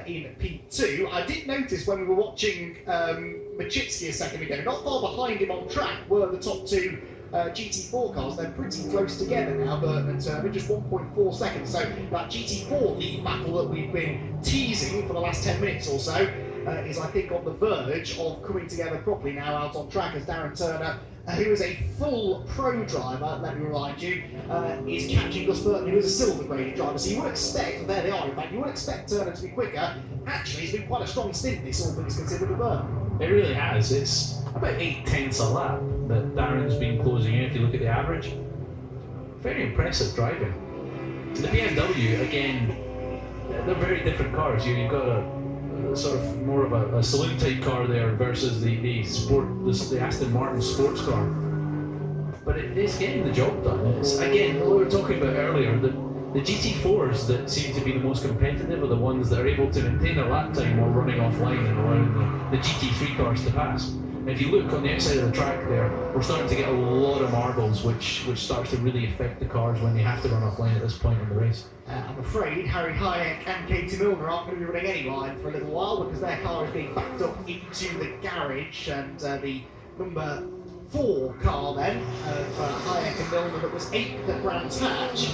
in P2. I did notice when we were watching Machitsky a second ago, not far behind him on track were the top two GT4 cars. They're pretty close together now, Burton and Turner, just 1.4 seconds. So that GT4 lead battle that we've been teasing for the last 10 minutes or so is, I think, on the verge of coming together properly now out on track, as Darren Turner, who is a full pro driver, let me remind you, is catching Gus Burton, who is a silver graded driver. So you would expect, there they are, in fact, you would expect Turner to be quicker. Actually, it's been quite a strong stint, this, all things considered, with Burton. It really has. It's about 8/10 a lap that Darren's been closing in if you look at the average. Very impressive driving. The BMW, again, they're very different cars. You've got a sort of more of a saloon type car there versus the Aston Martin sports car. But it's getting the job done. It's, again, what we were talking about earlier, the GT4s that seem to be the most competitive are the ones that are able to maintain their lap time while running offline and allowing the GT3 cars to pass. And if you look on the outside of the track there, we're starting to get a lot of marbles, which starts to really affect the cars when they have to run offline at this point in the race. I'm afraid Harry Hayek and Katie Milner aren't going to be running any line for a little while because their car is being backed up into the garage, and the number 4 car then of Hayek and Milner that was 8th at Brands Hatch.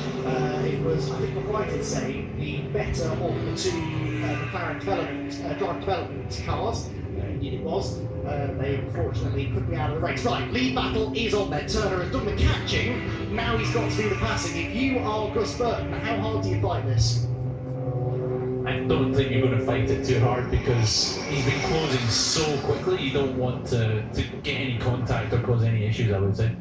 It was, I think I'm right in saying, the better of the two McLaren drive development cars. Indeed it was. They unfortunately couldn't be out of the race. Right, lead battle is on there. Turner has done the catching, now he's got to do the passing. If you are Gus Burton, how hard do you fight this? I don't think you're going to fight it too hard because he's been closing so quickly. You don't want to get any contact or cause any issues, I would say.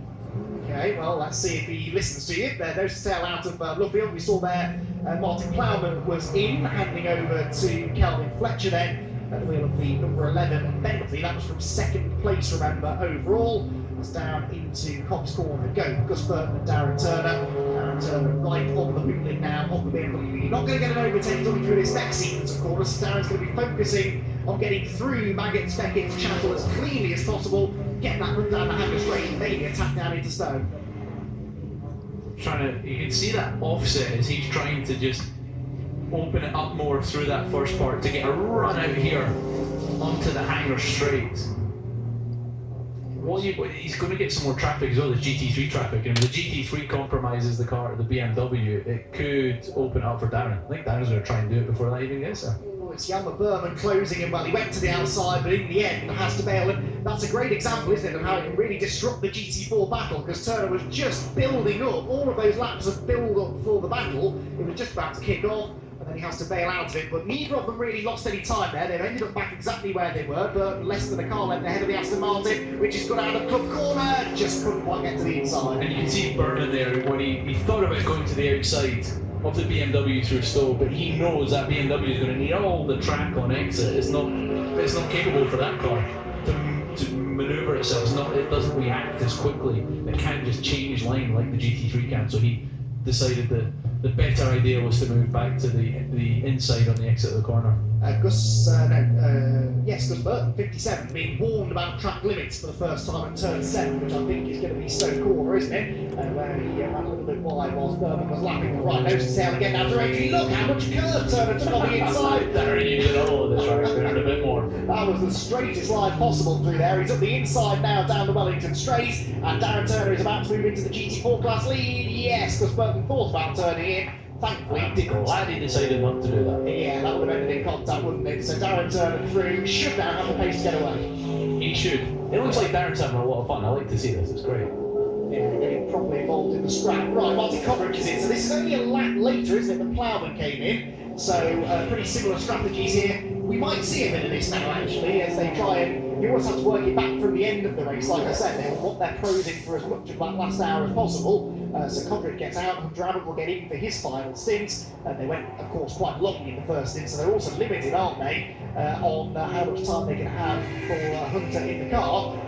Okay, well, let's see if he listens to you. There, there's the tail out of Luffield. We saw there Martin Plowman was in, handing over to Kelvin Fletcher then at the wheel of the number 11 Bentley. That was from second place, remember, overall. It's down into Cobb's Corner. Go, Gus Burton and Darren Turner. Darren Turner right on the wheeling now, on the BMW. You're not going to get an overtake coming through this next sequence, of course. Darren's going to be focusing on getting through Maggots, Beckett's channel as cleanly as possible, get that run down the hanger straight, and maybe attack down into Stowe. You can see that offset as he's trying to just open it up more through that first part to get a run out here onto the hanger straight. He's going to get some more traffic as well, the GT3 traffic, and if the GT3 compromises the BMW, it could open up for Darren. I think Darren's going to try and do it before that even gets there. It's Yama Berman closing him. Well, he went to the outside, but in the end has to bail. And that's a great example, isn't it, of how it can really disrupt the GT4 battle, because Turner was just building up all of those laps of build up for the battle. It was just about to kick off, and then he has to bail out of it. But neither of them really lost any time there. They've ended up back exactly where they were, but less than a car length ahead of the Aston Martin, which is good out of club corner. Just couldn't quite get to the inside. And you can see Berman there when he thought about going to the outside of the BMW through Stowe, but he knows that BMW is going to need all the track on exit. It's not capable for that car to manoeuvre itself. It doesn't react as quickly. It can't just change line like the GT3 can. So he decided that the better idea was to move back to the inside on the exit of the corner. Gus Burton, 57, being warned about track limits for the first time at turn 7, which I think is going to be Stowe corner, isn't it? Where he ran a little bit wide whilst Berman was lapping the right nose to tail again down to Adrian. Look how much curve Turner took on the inside. There you did all of this right there, a bit more. That was the straightest line possible through there. He's up the inside now down the Wellington straight, and Darren Turner is about to move into the GT4 class lead. Yes, Gus Burton thought about turning in. Thankfully, didn't. Glad he decided not to do that. Yeah, that would have ended in contact, wouldn't it? So Darren Turner through, should now have the pace to get away. He should. It looks like Darren's having a lot of fun. I like to see this, it's great. Yeah, getting properly involved in the scrap. Right, Martin Coverage is in, so this is only a lap later, isn't it? The Ploughman came in, so pretty similar strategies here. We might see a bit of this now, actually, as they try and... You always have to work it back from the end of the race. Like I said, they want their pros in for as much of that last hour as possible. So Coverage gets out, and Draven will get in for his final stint. They went, of course, quite long in the first stint, so they're also limited, aren't they, on how much time they can have for Hunter in the car.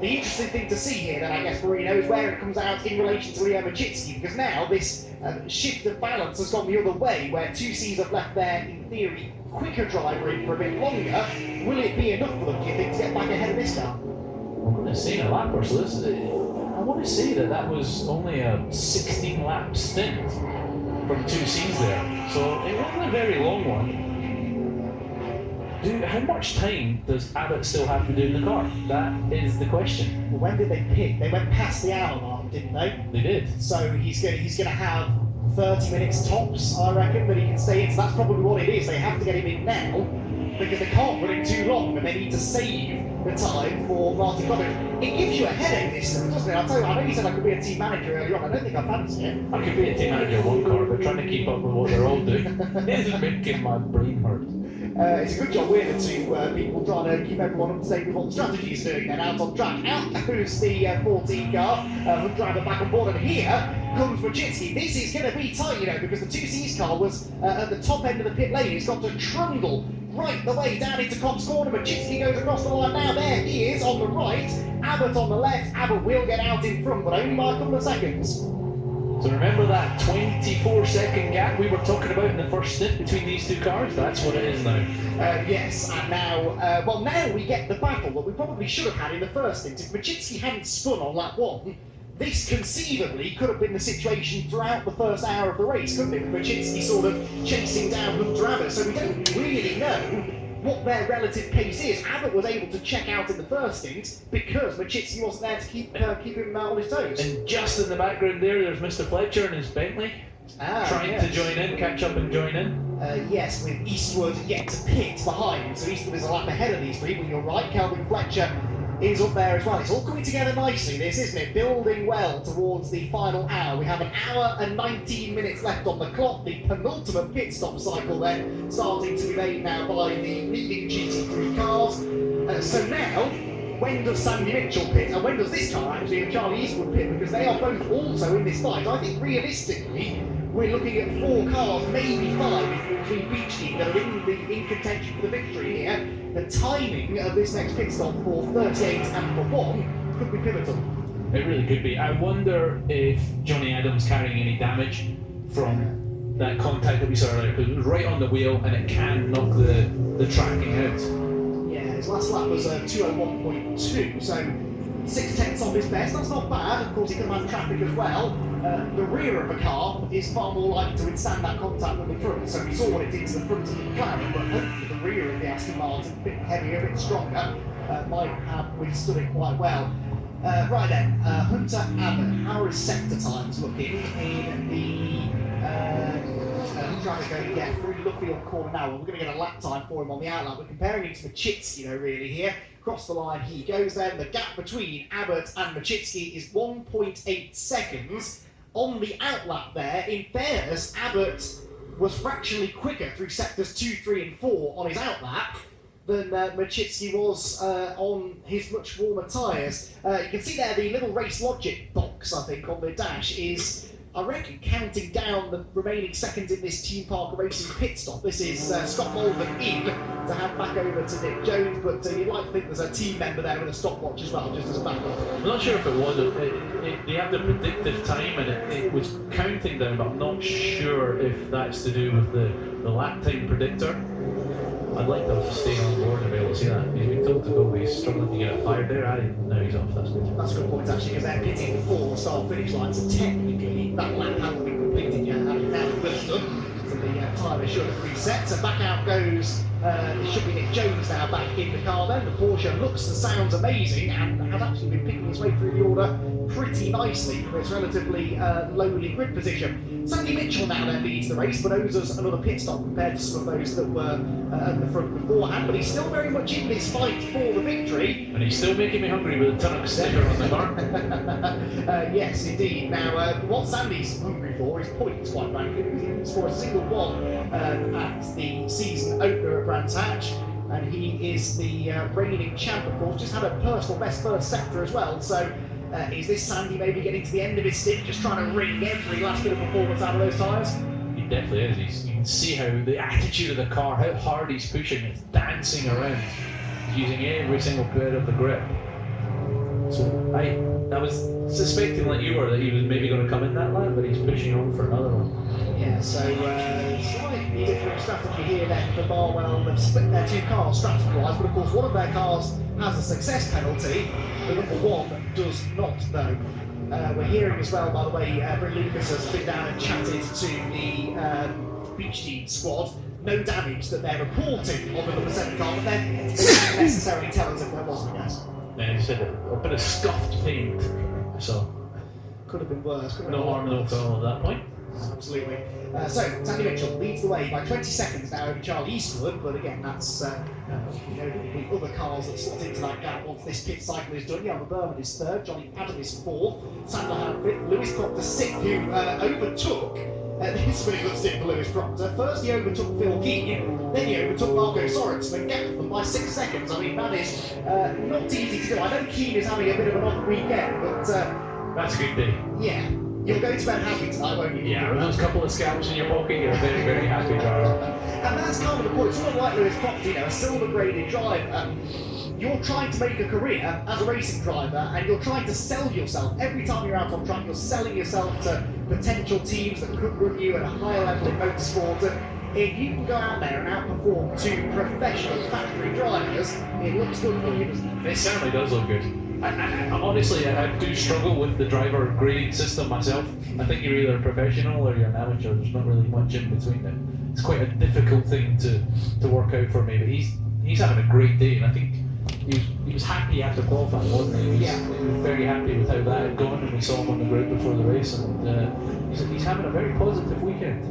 The interesting thing to see here, then, I guess, Marino, is where it comes out in relation to Leo Machitsky, because now this shift of balance has gone the other way, where 2Cs have left their, in theory, quicker driver in for a bit longer. Will it be enough for them, do you think, to get back ahead of this car? I'm going to say in a lap or so. I want to say that was only a 16-lap stint from 2Cs there, so it wasn't a very long one. How much time does Abbott still have to do in the car? That is the question. Well, when did they pit? They went past the hour mark, didn't they? They did. So he's going to have 30 minutes tops, I reckon, that he can stay in. So that's probably what it is. They have to get him in now because they can't put him too long, and they need to save the time for Martin Coverage. It gives you a headache, this stuff, doesn't it? I'll tell you, I know you said I could be a team manager earlier on. I don't think I fancy it. I could be a team manager of one car, but trying to keep up with what they're all doing is making my brain hurt. It's a good job we're the two people trying to keep everyone up to date with what the strategy is doing then out on track. Out goes the 14 car, driver back on board, and here comes Machitsky. This is going to be tight, you know, because the 2C's car was at the top end of the pit lane. It's got to trundle right the way down into Cobb's corner. Machitsky goes across the line now. There he is on the right, Abbott on the left. Abbott will get out in front, but only by a couple of seconds. So remember that 24-second gap we were talking about in the first stint between these two cars? That's what it is now. Yes, and now, now we get the battle that we probably should have had in the first stint. If Machitsky hadn't spun on lap 1, this conceivably could have been the situation throughout the first hour of the race, couldn't it? With Machitsky sort of chasing down Hunter Abbott, so we don't really know what their relative pace is. Abbott was able to check out in the first stint because Machitsky wasn't there to keep him on his toes. And just in the background there's Mr. Fletcher and his Bentley trying to join in, catch up and join in. Yes, with Eastwood yet to pit behind, so Eastwood is a lap ahead of these three, but you're right, Calvin Fletcher is up there as well. It's all coming together nicely, this, isn't it? Building well towards the final hour. We have an hour and 19 minutes left on the clock. The penultimate pit stop cycle then starting to be made now by the leading GT3 cars. So now, when does Sandy Mitchell pit? And when does this car actually and Charlie Eastwood pit? Because they are both also in this fight. I think realistically, we're looking at 4 cars, maybe 5 if we include Beach Team, that are in contention for the victory here. The timing of this next pit stop for 38 and for 1 could be pivotal. It really could be. I wonder if Johnny Adams carrying any damage from that contact that we saw earlier, because it was right on the wheel and it can knock the tracking out. His last lap was 2:01.2, so 0.6 off his best. That's not bad. Of course, he can have traffic as well. The rear of a car is far more likely to withstand that contact than the front, so we saw what it did to the front of the McLaren, but hopefully the rear of the Aston Martin, a bit heavier, a bit stronger, might have withstood it quite well. Right then, Hunter Abbott, how are his sector times looking in the trying to go through Luffield corner now? Well, we're going to get a lap time for him on the outlap. We're comparing him to Machitsky though, really, here. Across the line he goes then. The gap between Abbott and Machitsky is 1.8 seconds. On the outlap there, in fairness, Abbott was fractionally quicker through sectors 2, 3 and 4 on his outlap than Machitsky was on his much warmer tyres. You can see there the little race logic box, I think, on the dash is, I reckon, counting down the remaining seconds in this Team Parker Racing pit stop. This is Scott Mulvey in to hand back over to Nick Jones, but you'd like to think there's a team member there with a stopwatch as well, just as a backup. I'm not sure if it was. They have the predictive time and it was counting down, but I'm not sure if that's to do with the lap time predictor. I'd like to stay on board and be able to see that. He's been told to go, but he's struggling to get it fired there. No, he's off, that's good. That's a good point actually, because they're pitting before the start-finish line, so technically that lap hasn't been completed yet, and it now will have done. So the timer should have reset. So back out goes, it should be Nick Jones now back in the car then. The Porsche looks and sounds amazing and has actually been picking his way through the order pretty nicely from its relatively lowly grid position. Sandy Mitchell now then leads the race, but owes us another pit stop compared to some of those that were at the front beforehand, but he's still very much in this fight for the victory. And he's still making me hungry with a Tunnock sticker on the car. Yes, indeed. Now, what Sandy's hungry for is points, quite frankly, because he didn't score a single one at the season opener at Brands Hatch, and he is the reigning champ, of course, just had a personal best first sector as well, so is this Sandy maybe getting to the end of his stick, just trying to wring every last bit of performance out of those tyres? He definitely is. You can see how the attitude of the car, how hard he's pushing, it's dancing around. He's using every single bit of the grip. So I was suspecting, like you were, that he was maybe going to come in that lap, but he's pushing on for another one. Yeah, so slightly different strategy here then for Barwell. They've split their two cars strategy-wise, but of course one of their cars has a success penalty, the number one does not though. We're hearing as well, by the way, Bryn Lucas has been down and chatted to the Beach Team squad. No damage that they're reporting on the number 7 car, but they didn't necessarily tell us if there was, I guess. Yeah, he said a bit of scuffed paint, so could have been worse. No harm, no foul at that point. Absolutely. So, Sandy Mitchell leads the way by 20 seconds now over Charlie Eastwood, but again, that's the other cars that slot into that gap once this pit cycle is done. Jan Berman is third, Johnny Adam is fourth, Sandler Hanford, Lewis Proctor sixth, who overtook. This is a really good stint for Lewis Proctor. First he overtook Phil Keane, then he overtook Marco Sorensen and gapped them by 6 seconds. I mean, that is not easy to do. I know Keane is having a bit of an off weekend, but that's a good day. Yeah. You'll go to bed happy tonight, won't you? Yeah, with those couple of scalps in your pocket, you're a very, very happy driver. And that's kind of the point. Sort of like Lewis Proctor, a silver-graded driver. You're trying to make a career as a racing driver, and you're trying to sell yourself. Every time you're out on track, you're selling yourself to potential teams that could run you at a higher level in motorsport. And if you can go out there and outperform two professional factory drivers, it looks good for you, doesn't it? It certainly does look good. Honestly, I do struggle with the driver grading system myself. I think you're either a professional or you're an amateur. There's not really much in between it. It's quite a difficult thing to work out for me, but he's having a great day, and I think he was happy after qualifying, wasn't he? He was very happy with how that had gone, and we saw him on the grid before the race, and he's having a very positive weekend.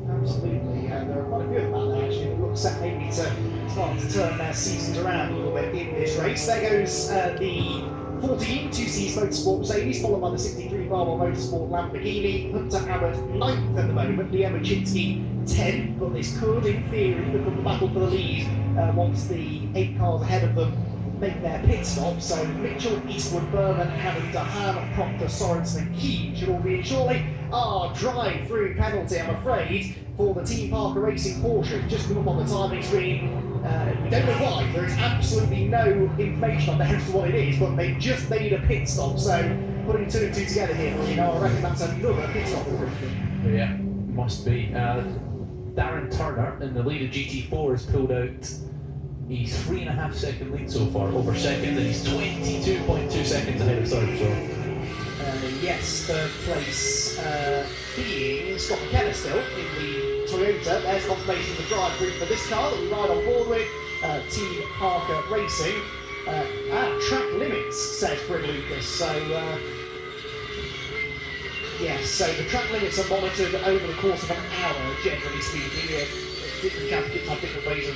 Absolutely, there are quite a few of them out there actually that look set maybe to start to turn their seasons around a little bit in this race. There goes the 14 2Cs Motorsport Mercedes, followed by the 63 Barwell Motorsport Lamborghini. Hunter Abbott 9th at the moment, Liam Machinsky 10th, but this could in theory become the battle for the lead once the 8 cars ahead of them make their pit stop. So Mitchell, Eastwood, Berman, Hammond, Dahan, Proctor, Sorensen and Keane should all be in shortly. Drive-through penalty, I'm afraid, for the Team Parker Racing Porsche. Just come up on the timing screen. We don't know why, there is absolutely no information on there as to what it is, but they just made a pit stop, so putting 2 and 2 together here, I reckon that's another pit stop. Yeah, must be. Darren Turner in the lead of GT4 has pulled out a 3.5 second lead so far over second, and he's 22.2 seconds ahead of third. So yes, third place being Scott McKenna still in the Toyota. There's confirmation of the drive group for this car that we ride on board with, Team Parker Racing. At track limits, says Bryn Lucas. So, yes, so the track limits are monitored over the course of an hour, generally speaking. Different championships have different ways of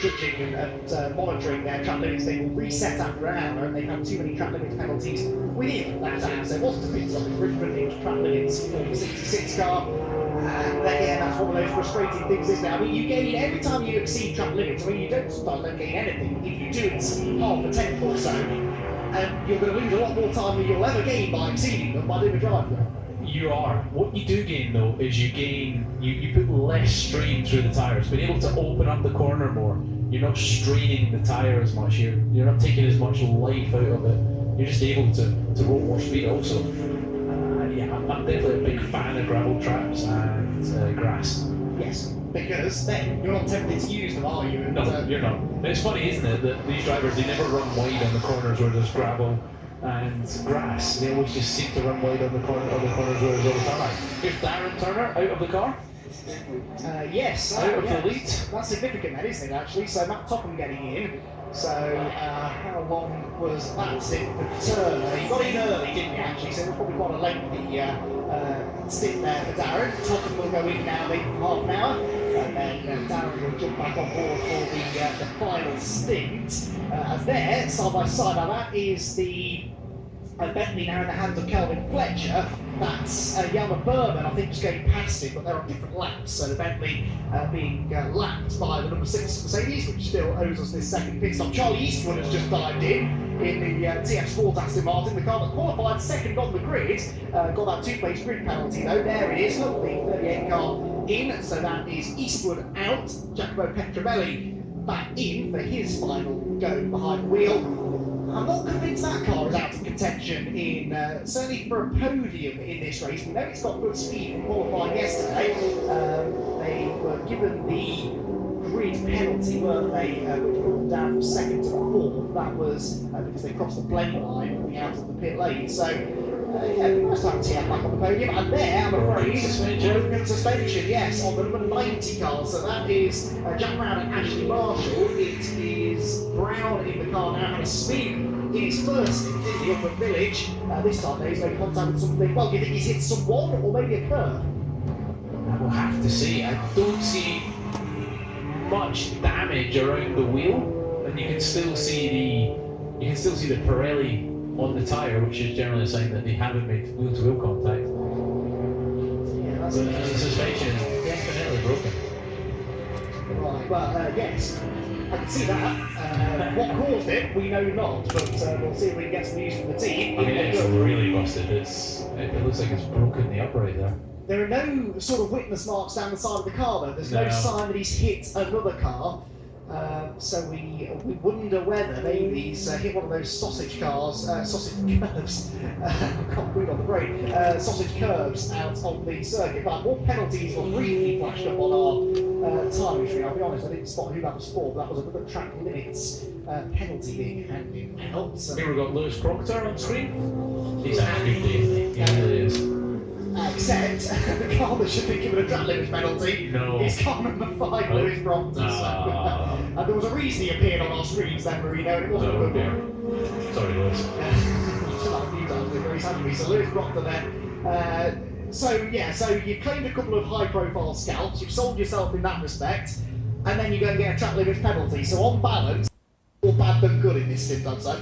judging and monitoring their track limits. They will reset after an hour, and they've had too many track limits penalties within that hour. So it wasn't a pit stop in Brisbane, it was track limits for the 66 car. And again, that's one of those frustrating things, isn't it? I mean, you gain every time you exceed track limits. I mean, you sometimes don't gain anything. If you do, it's half a tenth or so, and you're going to lose a lot more time than you'll ever gain by exceeding them by doing a drive. you are. What you do gain though is you put less strain through the tyres. Being able to open up the corner more. You're not straining the tyre as much. You're not taking as much life out of it. You're just able to roll more speed also. Yeah, I'm definitely a big fan of gravel traps and grass. Yes, because then you're not tempted to use them, are you? And, no, you're not. It's funny, isn't it, that these drivers, they never run wide on the corners where there's gravel and grass. They always just seem to run wide on the corners where there's all the tarmac. Here's Darren Turner out of the car. Yes, out of the lead. That's significant then, isn't it, actually? So Matt Topham getting in. So how long was that stint for Turner? He got in early, didn't he, actually? So it was probably quite a lengthy stint there for Darren. Topham will go in now in half an hour. And then Darren will jump back on board for the final stint. As there, side by side, now that is the Bentley now in the hands of Kelvin Fletcher. That's Yama Berman, I think, just going past him, but they're on different laps. So the Bentley being lapped by the number 6 Mercedes, which still owes us this second pit stop. Charlie Eastwood has just dived in the TF Sport Aston Martin, the car that qualified second on the grid. Got that two-place grid penalty though. There it is, look, the 38 car in. So that is Eastwood out, Jacopo Petrovelli back in for his final go behind the wheel. I'm not convinced that car is out of contention in certainly for a podium in this race. We know it's got good speed from qualifying yesterday. They were given the grid penalty, weren't they, which brought them down from second to fourth. That was because they crossed the blend line coming out of the pit lane. So yeah, the first time TF back on the podium, and there, I'm afraid, broken suspension, yes, on the number 90 car. So that is Jack Brown and Ashley Marshall. It is Brown in the car now, had a spin in his first in the upper village. This time there's no contact with something. Well, do you think he's hit someone or maybe a curb? I will have to say, I don't see much damage around the wheel, and you can still see the Pirelli on the tyre, which is generally a sign that they haven't made wheel-to-wheel contact. Yeah, that's the suspension is definitely broken. Right, well, yes, I can see that. What caused it, we know not, but we'll see if we can get some news from the team. I mean, it's really busted. It looks like it's broken the upright there. There are no sort of witness marks down the side of the car, though. There's no sign that he's hit another car. So we wonder whether maybe he's hit one of those sausage cars, sausage curbs. I can't read on the brain. Sausage curbs out on the circuit. But more penalties were briefly flashed up on our time screen. I'll be honest, I didn't spot who that was for, but that was another track limits penalty being handed out. So. Here we've got Lewis Proctor on screen. He's a happy day. He really is. Except the car that should be given a track limits penalty is car number 5, Lewis Proctor. And there was a reason he appeared on our screens then, Marino, and it wasn't a good one. Sorry, Lewis. Still have a few times with Grace, haven't we? So Lewis Proctor then. So you've claimed a couple of high-profile scalps, you've sold yourself in that respect, and then you go and get a track limits penalty. So on balance, more bad than good in this stint, I'd say.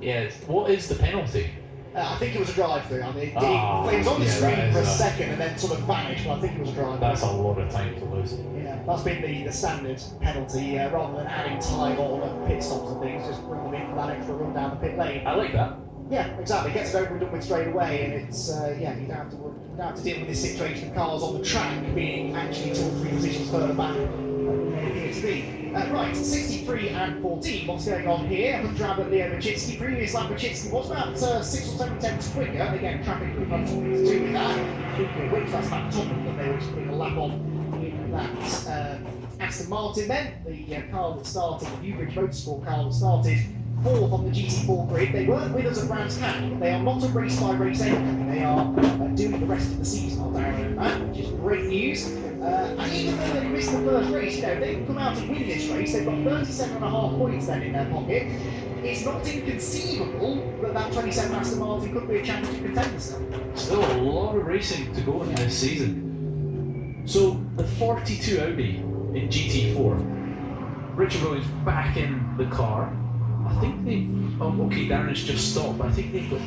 Yeah, what is the penalty? I think it was a drive-through. I mean, it was on the screen for a second and then sort of vanished, but I think it was a drive-through. That's a lot of time to lose. Yeah, that's been the standard penalty, rather than adding time on at pit stops and things, just bring them in for that extra run down the pit lane. I like that. Yeah, exactly. Gets it over and done with straight away, and it's, you don't have to deal with this situation of cars on the track being actually 2 or 3 positions further back than they appear to be. Right, 63 and 14, what's going on here? Drab at Leo Machitsky. Previous lap Machitsky was about 6 or 7 tenths quicker. Again, traffic could have something to do with that. Speaking of which, that's that Topham that they were just putting a lap on in that Aston Martin then, the car that started, the Newbridge Motorsport car that started fourth on the GT4 grid. They weren't with us at Brands Hatch, but they are not a race-by-race entry. They are doing the rest of the season on their own map, which is great news. And even though they missed the first race, you know, they can come out and win this race. They've got 37.5 points then in their pocket. It's not inconceivable that that 27 Aston Martin could be a championship contender still. Still a lot of racing to go in this season. So the 42 Audi in GT4, Richard Williams back in the car. I think they've, okay, Darren's just stopped, but I think they've got 2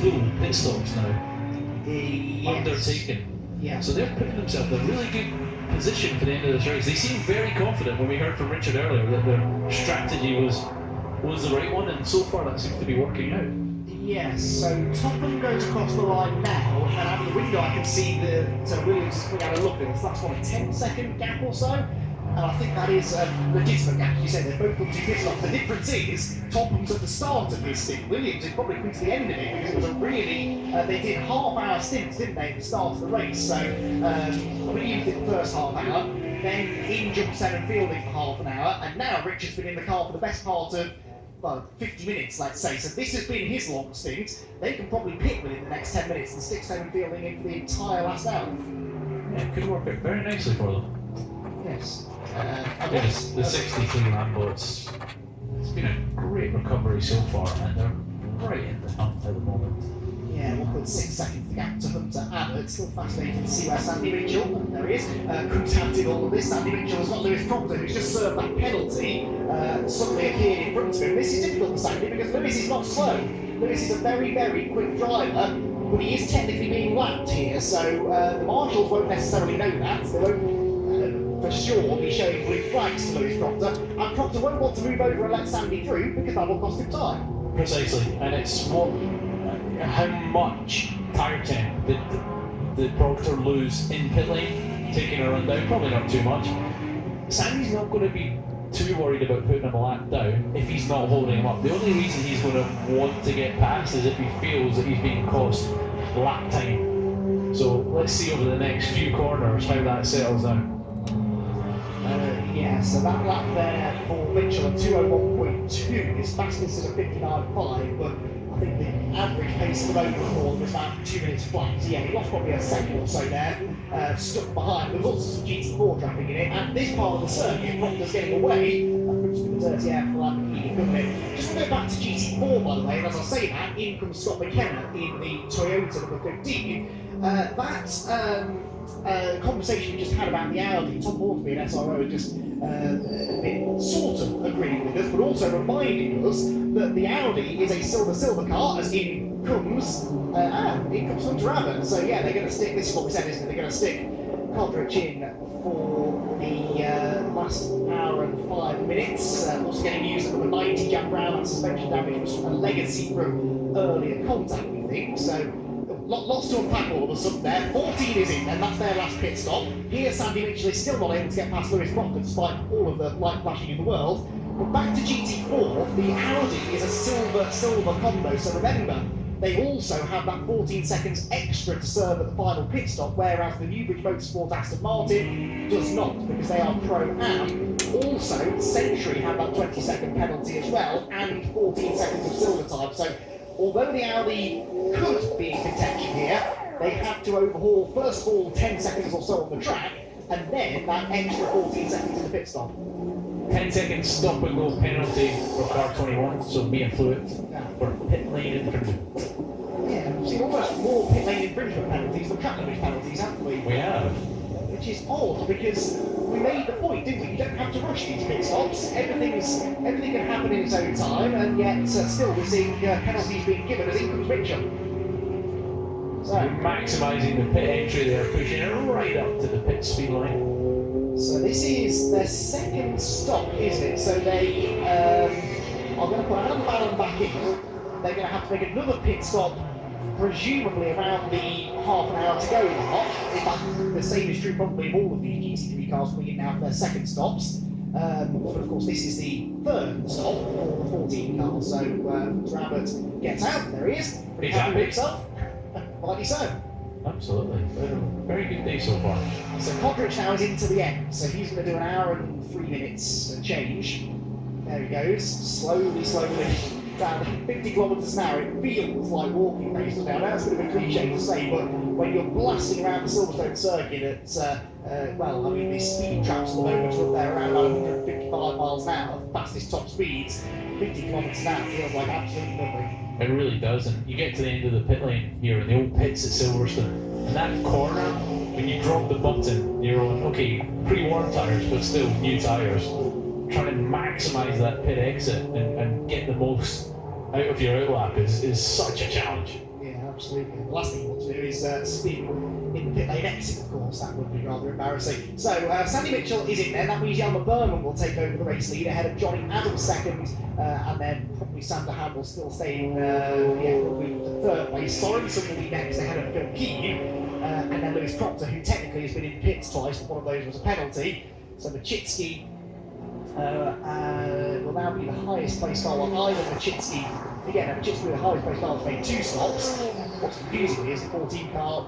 full pit stops now. Yes. Undertaken. Yeah. So they're putting themselves in a really good position for the end of this race. They seem very confident when we heard from Richard earlier that their strategy was the right one, and so far that seems to be working out. Yes, so Topham goes across the line now, and out of the window I can see that Williams is putting out a look at us. That's what, a 10-second gap or so? And I think that is a legitimate gap. As you say, they've both got 2 pit stops. The difference is, Topham's at the start of this stint. Williams is probably quick to the end of it, because it was a really, they did half-hour stints, didn't they, at the start of the race. So, Williams did the first half hour, then in jump 7 fielding for half an hour, and now Richard's been in the car for the best part of, well, 50 minutes, let's say. So this has been his long stint. They can probably pit within the next 10 minutes and stick 7 fielding in for the entire last hour. Yeah, it could work out very nicely for them. Yes. The 63 Lambo, it's been a great recovery so far, and they're right in the hunt at the moment. Yeah, 1.6 seconds the gap to Hunter Abbott. Still fascinating to see where Sandy Mitchell, there he is, contacted all of this. Sandy Mitchell has got Lewis Proctor, who's just served that penalty, suddenly appeared in front of him. This is difficult for Sandy because Lewis is not slow. Lewis is a very, very quick driver, but he is technically being lapped here, so the marshals won't necessarily know that. They won't for sure be showing blue flags to Lewis Proctor, and Proctor won't want to move over and let Sandy through because that will cost him time. Precisely, and it's how much tyre temp did Proctor lose in pit lane, taking a run down? Probably not too much. Sandy's not going to be too worried about putting him a lap down if he's not holding him up. The only reason he's going to want to get past is if he feels that he's being cost lap time. So let's see over the next few corners how that settles down. Yeah, so that lap there for Mitchell at 2:01.2 is fastest at 59.5, but I think the average pace of the moment for was about 2 minutes flat. So yeah, he lost probably a second or so there, stuck behind. There was also some GT4 traffic in it, and this part of the circuit, Proctor's getting away. That proves to be the dirty air for Lamborghini, couldn't it? Just to go back to GT4, by the way, and as I say that, in comes Scott McKenna in the Toyota number 15. Conversation we just had about the Audi, Tom Hornsby and SRO just been sort of agreeing with us, but also reminding us that the Audi is a silver car, as in comes Hunter Abbott. So yeah, they're going to stick, this is what we said, isn't it? They're going to stick Coldridge in for the last hour and 5 minutes. Also getting used at number 90, Jack Brown, and suspension damage was a legacy from earlier contact, we think. So lots to unpack all of a sudden there. 14 is in, and that's their last pit stop. Here, Sandy Mitchell is still not able to get past Lewis Proctor despite all of the light flashing in the world. But back to GT4, the Audi is a silver combo, so remember, they also have that 14 seconds extra to serve at the final pit stop, whereas the Newbridge Motorsport Aston Martin does not, because they are Pro-Am. Also, Century have that 20-second penalty as well, and 14 seconds of silver time. So although the Audi could be in contention here, they have to overhaul, first of all, 10 seconds or so on the track, and then that extra 14 seconds in the pit stop. 10 seconds stop and go penalty for car 21, so me and Fluid for pit lane infringement. Yeah, we've seen almost more pit lane infringement penalties than track limit penalties, haven't we? We have. Which is odd, because we made the point, didn't we? You don't have to rush these pit stops. Everything can happen in its own time, and yet still we're seeing penalties being given as in comes Mitchell. So maximising the pit entry there, pushing it right up to the pit speed line. So this is their second stop, isn't it? So they are going to put Adam Ballon back in. They're going to have to make another pit stop, presumably around the half an hour to go mark. In fact, the same is true probably of all of these GT3 cars coming in now for their second stops. But of course, this is the third stop for the 14 cars. So Hunter Abbott gets out. There he is. Pretty happy with himself. Rightly so. absolutely. Very good day so far. So Kodrich now is into the end, so he's going to do an hour and 3 minutes and change. There he goes, slowly down 50 kilometres an hour. It feels like walking pace now. That's a bit of a cliche to say, but when you're blasting around the Silverstone circuit at, well, I mean, these speed traps at the moment are up there around 155 miles an hour, fastest top speeds. 50 kilometres an hour feels like absolutely nothing. It really does, and you get to the end of the pit lane here in the old pits at Silverstone, and that corner, when you drop the button, you're on, okay, pre-worn tyres, but still new tyres, trying to maximise that pit exit and get the most out of your outlap is such a challenge. Yeah, absolutely. The last thing you want to do is spin in the pit lane exit, of course. That would be rather embarrassing. So Sandy Mitchell is in there. That means Yelmer Berman will take over the race lead ahead of Johnny Adams second, and then probably Sander Ham will still stay in third place. Sorensen will be next ahead of Phil Keane, and then Lewis Proctor, who technically has been in pits twice, but one of those was a penalty. So Machitsky will now be the highest placed car. Well, Ivan Machitsky, again, Machitsky with the highest placed car has made 2 stops. What's confusing is the 14 car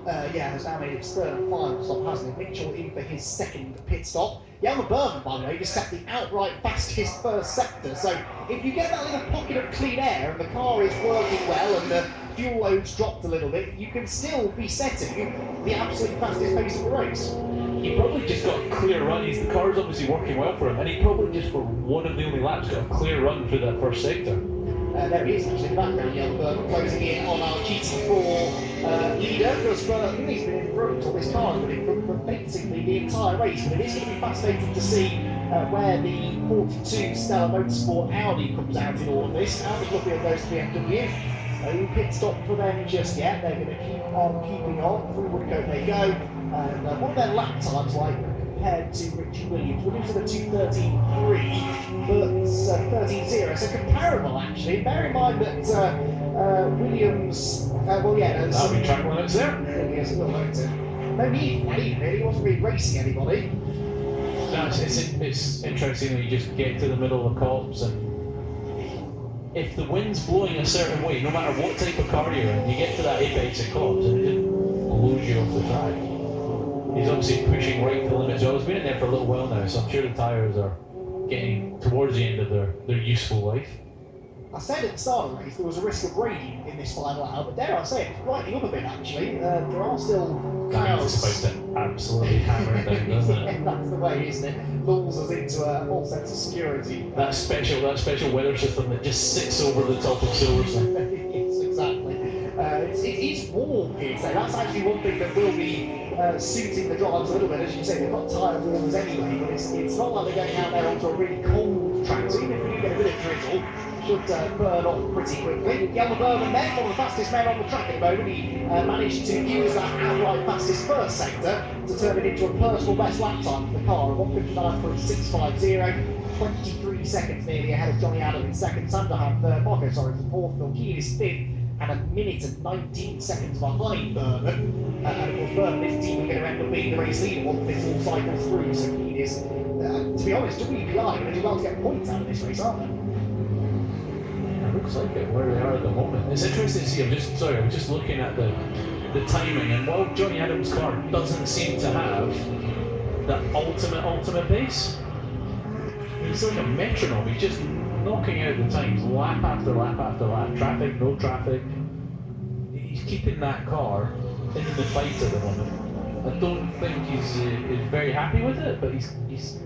has now made its third and final stop, hasn't it? Mitchell in for his second pit stop. Yelmer Berman, by the way, just set the outright fastest first sector. So if you get that little pocket of clean air and the car is working well and the fuel load's dropped a little bit, you can still be setting the absolute fastest pace of the race. He probably just got a clear run. The car's obviously working well for him, and he probably just for one of the only laps got a clear run through that first sector. There he is actually in the background, Yelmer Berman closing in on our GT4 leader, because he's been in front, or this car has been in front for basically the entire race, but it is going to be fascinating to see where the 42 Stella Motorsport Audi comes out in all of this. Out of Luffield goes to BMW. No pit stop for them just yet. They're going to keep on keeping on. Through Woodcote they go. And what are their lap times like compared to Richie Williams? Williams at a 2:13.3, but 13.0, so comparable actually. Bear in mind that Williams, That'll be track limits there. Yes, no need for that really. He wasn't really racing anybody. No, it's interesting when you just get to the middle of the copse, and if the wind's blowing a certain way, no matter what type of car you're in, you get to that apex of copse and it just blows you off the track. He's obviously pushing right to the limit. So he's been in there for a little while now, so I'm sure the tyres are getting towards the end of their useful life. I said at the start of the race there was a risk of rain in this final hour, but dare I say it, it's brightening up a bit actually. There are still clouds. It's about to absolutely hammer it down, doesn't it? Yeah, that's the way, isn't it? Lulls us into a false sense of security. That special weather system that just sits over the top of Silverstone. Yes, exactly. It is warm here, so that's actually one thing that will be suiting the drivers a little bit. As you say, they've got tyre warmers anyway, but it's not like they're going out there onto a really cold track, so even if we do get a bit of drizzle, should burn off pretty quickly. Yelmer Berman then, one of the fastest men on the track at the moment, he managed to use that outright fastest first sector to turn it into a personal best lap time for the car, 1:59.650, 23 seconds nearly ahead of Johnny Adam in second, Sanderham third, Marco Sorensen fourth, Phil Keane is fifth, and a minute and 19 seconds behind Berman. And of course, Berman is team going to end up being the race leader once this all cycles through, so Keane is, to be honest, WPI are going to do well to get points out of this race, aren't they? Looks like it where they are at the moment. It's interesting to see. I'm just looking at the timing, and while Johnny Adams' car doesn't seem to have that ultimate pace, he's like a metronome. He's just knocking out the times lap after lap after lap. Traffic, no traffic. He's keeping that car in the fight at the moment. I don't think he's very happy with it, but he's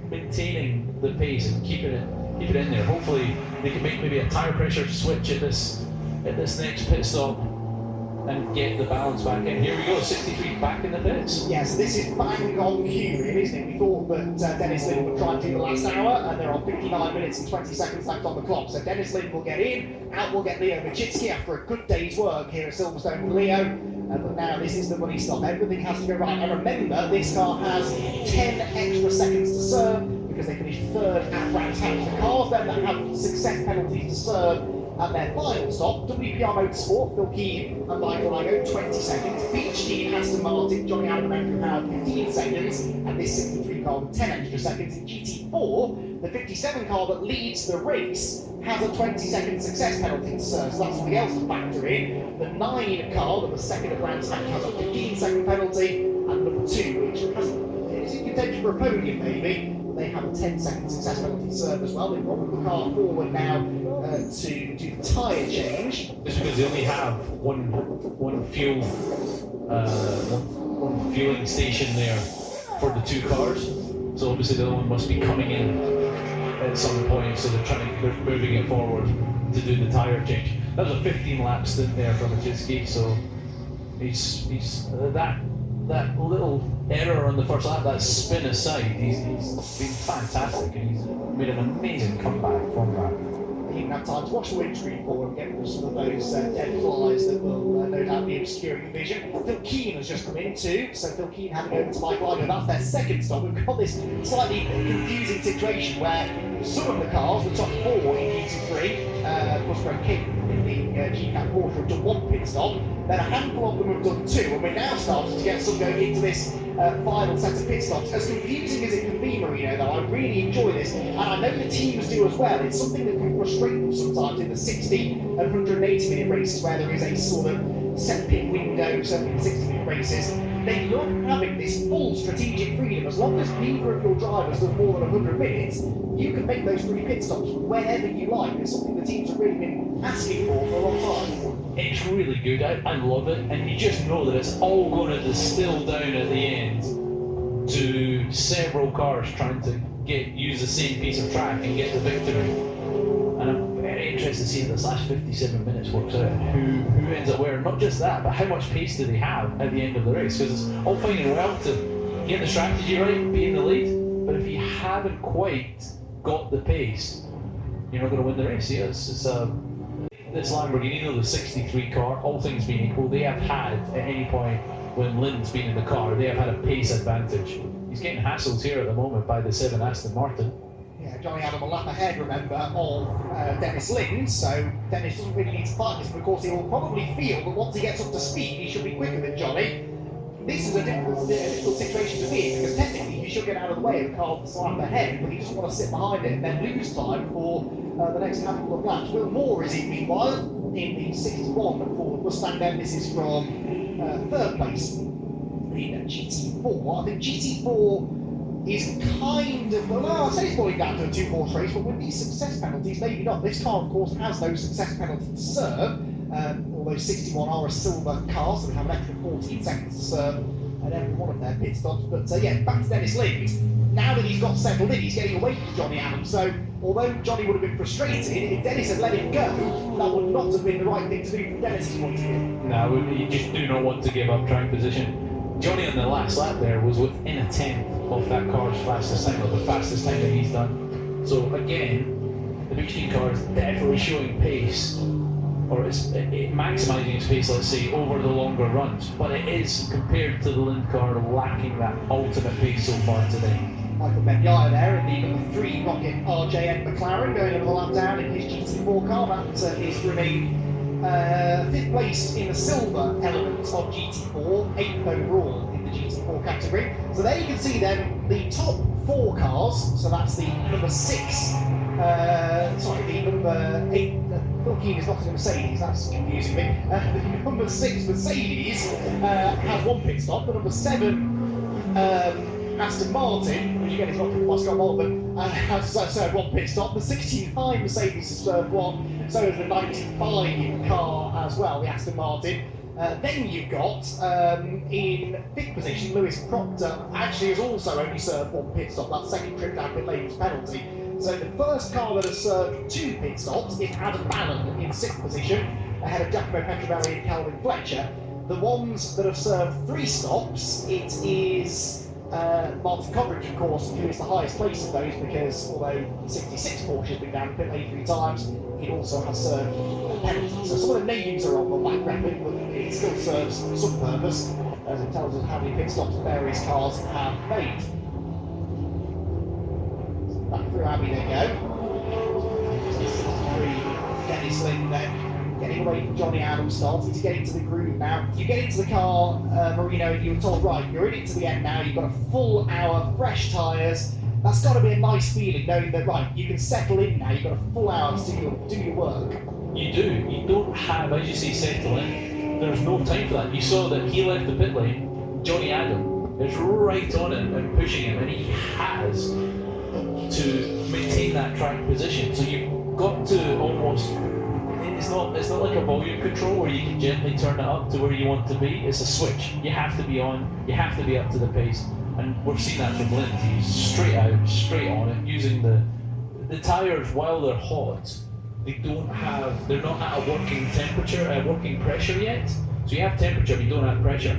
maintaining the pace and keeping it in there. Hopefully they can make maybe a tyre pressure switch at this next pit stop and get the balance back in. Here we go, 63 back in the pits. Yeah, so this is bang on cue, really, isn't it? We thought that Dennis Lynn would try and do the last hour, and there are 59 minutes and 20 seconds left on the clock. So Dennis Lynn will get in, out will get Leo Machitsky after a good day's work here at Silverstone with Leo. But now this is the money stop. Everything has to go right. And remember, this car has 10 extra seconds to serve because they finished third at Brands Hatch. The cars then that have success penalties to serve at their final stop, WPR Motorsport, Phil Keane and Michael Lago, 20 seconds. Beach Team, Aston Martin, Johnny Adam and Andrew Howard, 15 seconds. And this 63 car with 10 extra seconds. In GT4, The 57 car that leads the race has a 20-second success penalty to serve, so that's something else to factor in. The 9 car that was second at Brands Hatch has a 15-second penalty, and number 2, which is in contention for a podium maybe, they have a 10-second success penalty to serve as well. They've rolled the car forward now to do the tyre change. Just because they only have one fueling station there for the 2 cars, so obviously the other one must be coming in at some point, so they're moving it forward to do the tyre change. That was a 15 lap stint there from Majewski, so he's that little error on the first lap, that spin aside, he's been fantastic, and he's made an amazing comeback from that. You even have time to watch the windscreen for and get rid of some of those dead flies that will no doubt be obscuring the vision. Phil Keane has just come in too, so Phil Keane having over to Mike Ligo, that's their second stop. We've got this slightly confusing situation where some of the cars, the top 4 in GT3, of course Greg King in the GCAP quarter have done 1 pit stop, then a handful of them have done 2, and we're now starting to get some going into this final set of pit stops. As confusing as it can be, Marino, though, I really enjoy this, and I know the teams do as well. It's something that can frustrate them sometimes in the 60 and 180 minute races where there is a sort of set pit window, certainly in 60 minute races. They love having this full strategic freedom. As long as neither of your drivers does more than 100 minutes, you can make those 3 pit stops whenever you like. It's something the teams have really been asking for a long time. It's really good, I love it, and you just know that it's all going to distill down at the end to several cars trying to use the same piece of track and get the victory. And I'm very interested to see how this last 57 minutes works out, who ends up where. Not just that, but how much pace do they have at the end of the race, because it's all fine and well to get the strategy right, be in the lead, but if you haven't quite got the pace, you're not going to win the race. Yes, this Lamborghini, the 63 car, all things being equal, they have had, at any point when Lynn's been in the car, they have had a pace advantage. He's getting hassled here at the moment by the 7 Aston Martin. Yeah, Johnny Adam a lap ahead, remember, of Dennis Lynn, so Dennis doesn't really need to fight this, but of course he will probably feel that once he gets up to speed, he should be quicker than Johnny. This is a difficult situation to be in, because technically he should get out of the way of the car that's a lap ahead, but he doesn't want to sit behind it and then lose time for the next handful of laps. Will Moore is in, meanwhile, in the 61 Ford Mustang. Then this is from 3rd place in GT4. I think GT4 is kind of, well, I'd say it's falling down to a 2-horse race, but with these success penalties, maybe not. This car, of course, has those success penalties to serve. Although 61 are a silver car, so they have an extra 14 seconds to serve at every one of their pit stops. But yeah, back to Dennis Lynn. Now that he's got settled in, he's getting away from Johnny Adams. So although Johnny would have been frustrated, if Dennis had let him go, that would not have been the right thing to do from Dennis's point of view. No, you just do not want to give up track position. Johnny on the last lap there was within a tenth of that car's fastest time, or the fastest time that he's done. So again, the Michelin car is definitely showing pace, or it's maximising its pace, let's say, over the longer runs. But it is, compared to the Lind car, lacking that ultimate pace so far today. Michael Benyaya there in the number 3 rocket RJN McLaren going over the lap down in his GT4 car. That is remaining 5th place in the silver element of GT4, 8th overall in the GT4 category. So there you can see then the top 4 cars. So that's the number 6, the number 8. Phil Keane is not in a Mercedes, that's confusing me. The number 6 Mercedes has 1 pit stop. The number 7 Aston Martin, which again is not by Scott Malvern, has served 1 pit stop. The 69 Mercedes has served 1, so has the 95 car as well, the Aston Martin. Then you've got, in 5th position, Lewis Proctor actually has also only served 1 pit stop. That second trip down pit lane was penalty. So the first car that has served 2 pit stops is Adam Bannon in 6th position, ahead of Giacomo Petrovelli and Calvin Fletcher. The ones that have served 3 stops, it is Martin Coveridge, of course, who is the highest place of those, because although 66 Porsche has been down pit lane 3 times, it also has served a penalty. So some of the names are on the back graphic, but it still serves some purpose, as it tells us how many pit stops various cars have made. Back through Abbey they go. 63 Dennis Lynn then. Getting away from Johnny Adams, starting to get into the groove now. You get into the car, Marino, and you were told, right, you're in it to the end now, you've got a full hour, fresh tyres, That's got to be a nice feeling, knowing that, right, you can settle in now, you've got a full hour to do your work. You do. You don't have, as you say, settle in. There's no time for that. You saw that he left the pit lane. Johnny Adam is right on him and pushing him, and he has to maintain that track position. So you've got to almost. It's not like a volume control where you can gently turn it up to where you want to be. It's a switch. You have to be on. You have to be up to the pace. And we've seen that from Lind. He's straight out, straight on it, using the tyres while they're hot. They're not at a working temperature, working pressure yet. So you have temperature, but you don't have pressure.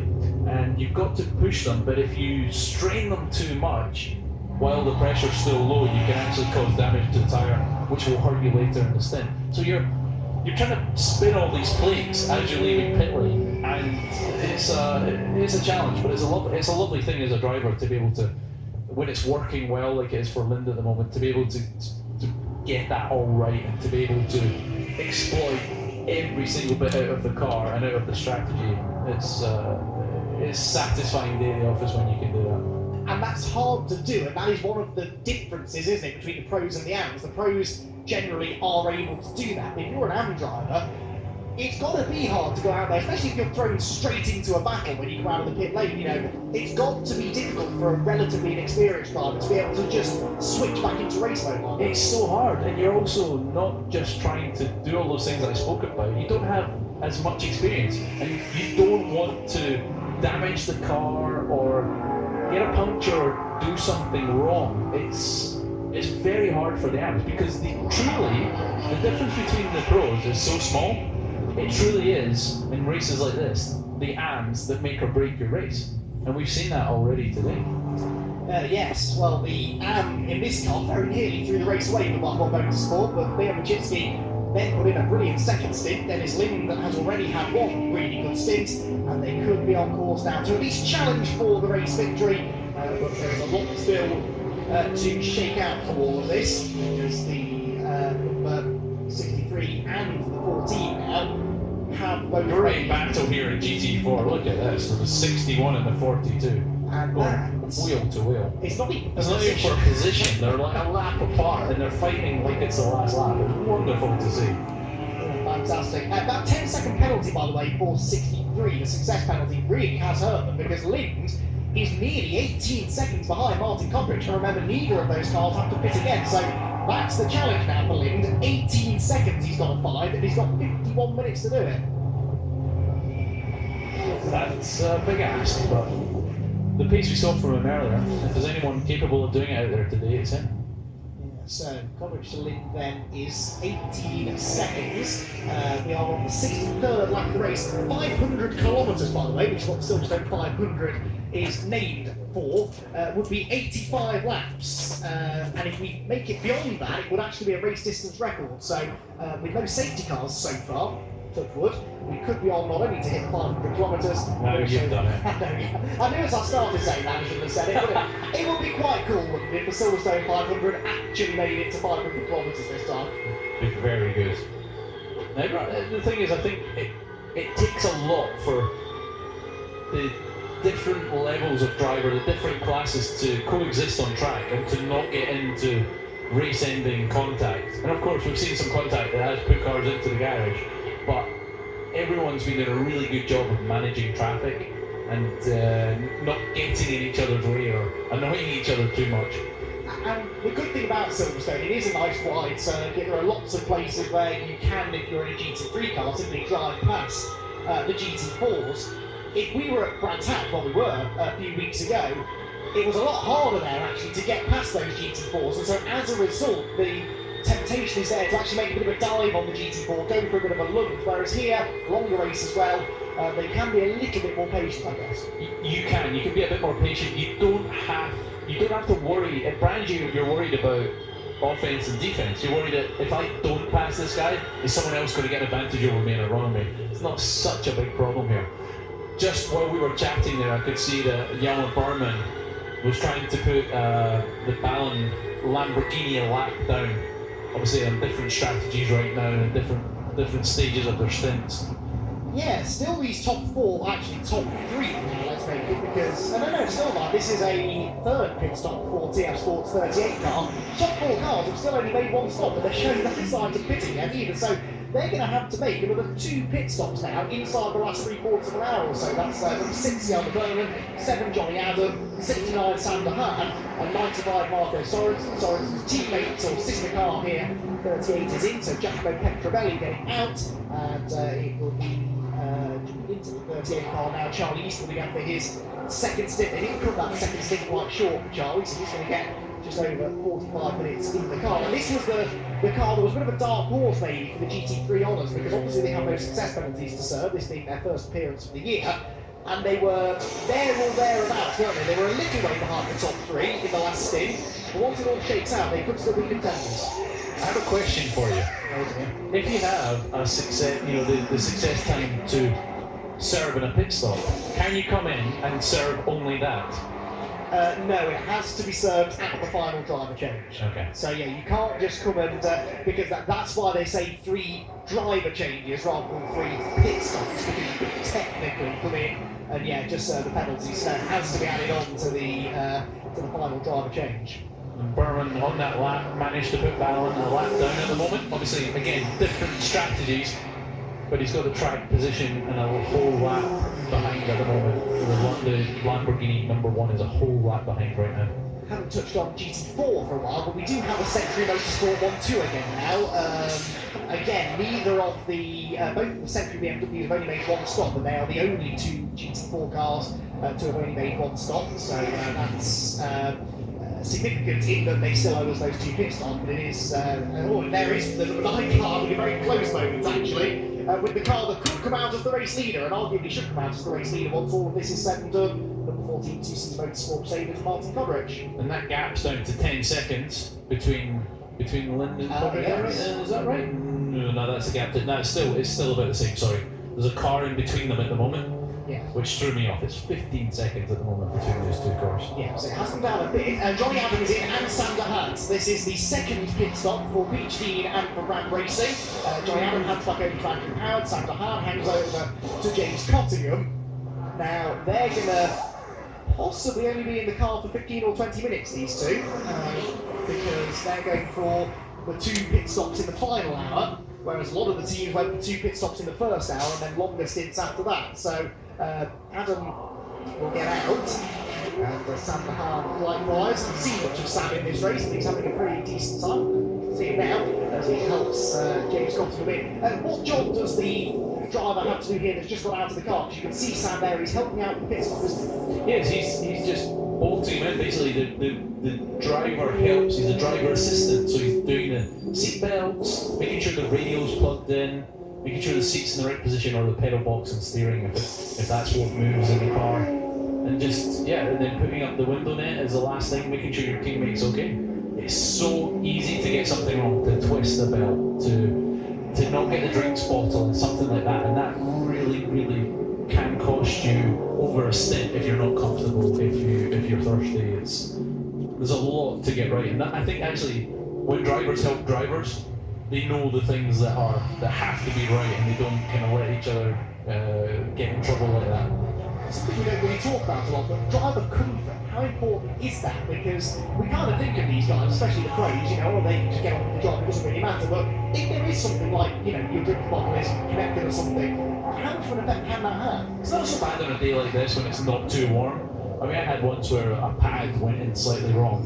And you've got to push them, but if you strain them too much while the pressure's still low, you can actually cause damage to the tyre, which will hurt you later in the stint. So you're trying to spin all these plates as you're leaving pit lane, and it's a challenge, but it's a lovely thing as a driver to be able to, when it's working well like it is for Lind at the moment, to be able to get that all right and to be able to exploit every single bit out of the car and out of the strategy. It's satisfying day in the office when you can do that. And that's hard to do, and that is one of the differences, isn't it, between the pros and the AMs. The pros generally are able to do that. If you're an AM driver, it's got to be hard to go out there, especially if you're thrown straight into a battle when you go out of the pit lane. You know, it's got to be difficult for a relatively inexperienced driver to be able to just switch back into race mode. It's so hard, and you're also not just trying to do all those things that I spoke about. You don't have as much experience, and you don't want to damage the car or get a puncture or do something wrong. It's very hard for the AMs because the difference between the pros is so small. It truly is, in races like this, the AMs that make or break your race. And we've seen that already today. Yes, well, the AM in this car very nearly threw the race away for Black Hole Motorsport, but Leo Machinsky then put in a brilliant second stint. Dennis Lind has already had one really good stint, and they could be on course now to at least challenge for the race victory. But there's a lot still to shake out for all of this, because the number 63 and the 14 now have both great battle here in GT4. Look at this. There's a 61 and the 42. And wheel to wheel. It's not even for a position. They're like a lap apart and they're fighting like it's the last lap. It's wonderful to see. Fantastic. That 10-second penalty, by the way, for 63, the success penalty, really has hurt them because Lind is nearly 18 seconds behind Martin Cockridge. And remember, neither of those cars have to pit again. So that's the challenge now for Lind. 18 seconds he's got to find, and he's got 51 minutes to do it. That's a big ask, but the pace we saw from him earlier, if there's anyone capable of doing it out there today, it's him. So, Cockridge to Lind then is 18 seconds. We are on the 63rd lap of the race. 500 kilometres, by the way, which is what the Silverstone 500 is named for, would be 85 laps. And if we make it beyond that, it would actually be a race distance record. So, with no safety cars so far, touch wood, we could be on not only to hit 500 kilometres. No, you've done it. I knew as I started saying that, I shouldn't have said it. It would be quite cool, wouldn't it, if the Silverstone 500 actually made it to 500 kilometres this time. It's very good. Now, the thing is, I think it takes a lot for the different levels of driver, the different classes to coexist on track and to not get into race-ending contact. And of course, we've seen some contact that has put cars into the garage, but everyone's been doing a really good job of managing traffic and not getting in each other's way or annoying each other too much. And the good thing about Silverstone, it is a nice wide circuit. There are lots of places where you can, if you're in a GT3 car, simply drive past the GT4s. If we were at Brands Hatch, well, we were a few weeks ago, it was a lot harder there actually to get past those GT4s, and so as a result, the temptation is there to actually make a bit of a dive on the GT4, go for a bit of a lunge, whereas here, longer race as well, they can be a little bit more patient, I guess. You can be a bit more patient. You don't have to worry. At Brands, you're worried about offense and defense. You're worried that if I don't pass this guy, is someone else going to get an advantage over me and a run on me? It's not such a big problem here. Just while we were chatting there, I could see that Jan Berman was trying to put the Ballon Lamborghini lap down. Obviously on different strategies right now and different stages of their stints. Yeah, still these top 4, actually top 3 now, let's make it, because, no, still not. This is a third pit stop for TF Sports 38 car. Top 4 cars have still only made 1 stop, but they're showing no signs of pitting yet either, so they're going to have to make another 2 pit stops now inside the last 3/4 of an hour or so. That's number 60 on the Burnham, 7 Johnny Adam, 69 Sander Hahn, and 95 Marco Sorensen's teammate or sister car here, 38 is in, so Giacomo Petrovelli getting out, and it will be into the 38 car now. Charlie East will be up for his second stint. They didn't cut that second stint quite short for Charlie, so he's going to get just over 45 minutes in the car. And this was the car that was a bit of a dark horse maybe for the GT3 honours, because obviously they have no success penalties to serve, this being their first appearance of the year. And they were there or thereabouts, weren't they? They were a little way behind the top 3 in the last stint, but once it all shakes out, they could still be contenders. I have a question for you. If you have a success, the success time to serve in a pit stop, can you come in and serve only that? No, it has to be served at the final driver change. Okay. So yeah, you can't just come and, because that's why they say 3 driver changes rather than 3 pit stops, because you could technically come in and yeah, just serve the penalty, so it has to be added on to the final driver change. Berman on that lap managed to put Ballon a lap down at the moment. Obviously, again, different strategies, but he's got the track position and a whole lap behind at the moment. The Lamborghini number 1 is a whole lap behind right now. Haven't touched on GT4 for a while, but we do have a Century Motorsport 1-2 again now. Again, neither of both of the Century BMWs have only made 1 stop, and they are the only 2 GT4 cars to have only made 1 stop, so that's significant in that they still owe us those 2 pit stops, but it is, there is the number 9 car with a very close moment actually, with the car that could come out as the race leader, and arguably should come out as the race leader once all of this is said and done. Number 14, 2C Motorsport Sabres, Martin Coverage. And that gap's down to 10 seconds between Linden and Coverage. Yes. Is that right? No, that's a gap. No, it's still about the same, sorry. There's a car in between them at the moment. Yeah. Which threw me off. It's 15 seconds at the moment between those 2 cars. Yeah, so it has come down a bit. Johnny Adams in and Sander Hunt. This is the second pit stop for Beach Dean and for Ram Racing. Johnny Adams hands back over to Andrew Howard. Sander Hunt hands over to James Cottingham. Now, they're going to possibly only be in the car for 15 or 20 minutes, these 2, because they're going for the 2 pit stops in the final hour, whereas a lot of the teams went for 2 pit stops in the first hour and then longer stints after that. So Adam will get out, and Sam Mahan likewise. You can see much of Sam in this race, but he's having a pretty decent time. You can see it now as he helps James Cottingham in. What job does the driver have to do here that's just got out of the car? Because you can see Sam there, he's helping out the pit stop, isn't he? Yes, he's just bolting him in. Basically, the driver helps. He's a driver assistant, so he's doing the seat belts, making sure the radio's plugged in, making sure the seat's in the right position, or the pedal box and steering if that's what moves in the car, and just and then putting up the window net is the last thing, making sure your teammate's okay. It's so easy to get something wrong, to twist the belt, to not get the drinks bottle and something like that, and that really can cost you over a stint if you're not comfortable, if you're thirsty. There's a lot to get right, and that, I think actually when drivers help drivers, they know the things that have to be right, and they don't kind of let each other get in trouble like that. Something we don't really talk about a lot, but driver comfort, how important is that? Because we kind of think of these guys, especially the pros, they can just get on with the job, it doesn't really matter, but if there is something like, your drink bottle is connected or something, how much of an effect can that have? It's not so bad on a day like this when it's not too warm. I mean, I had once where a pad went in slightly wrong,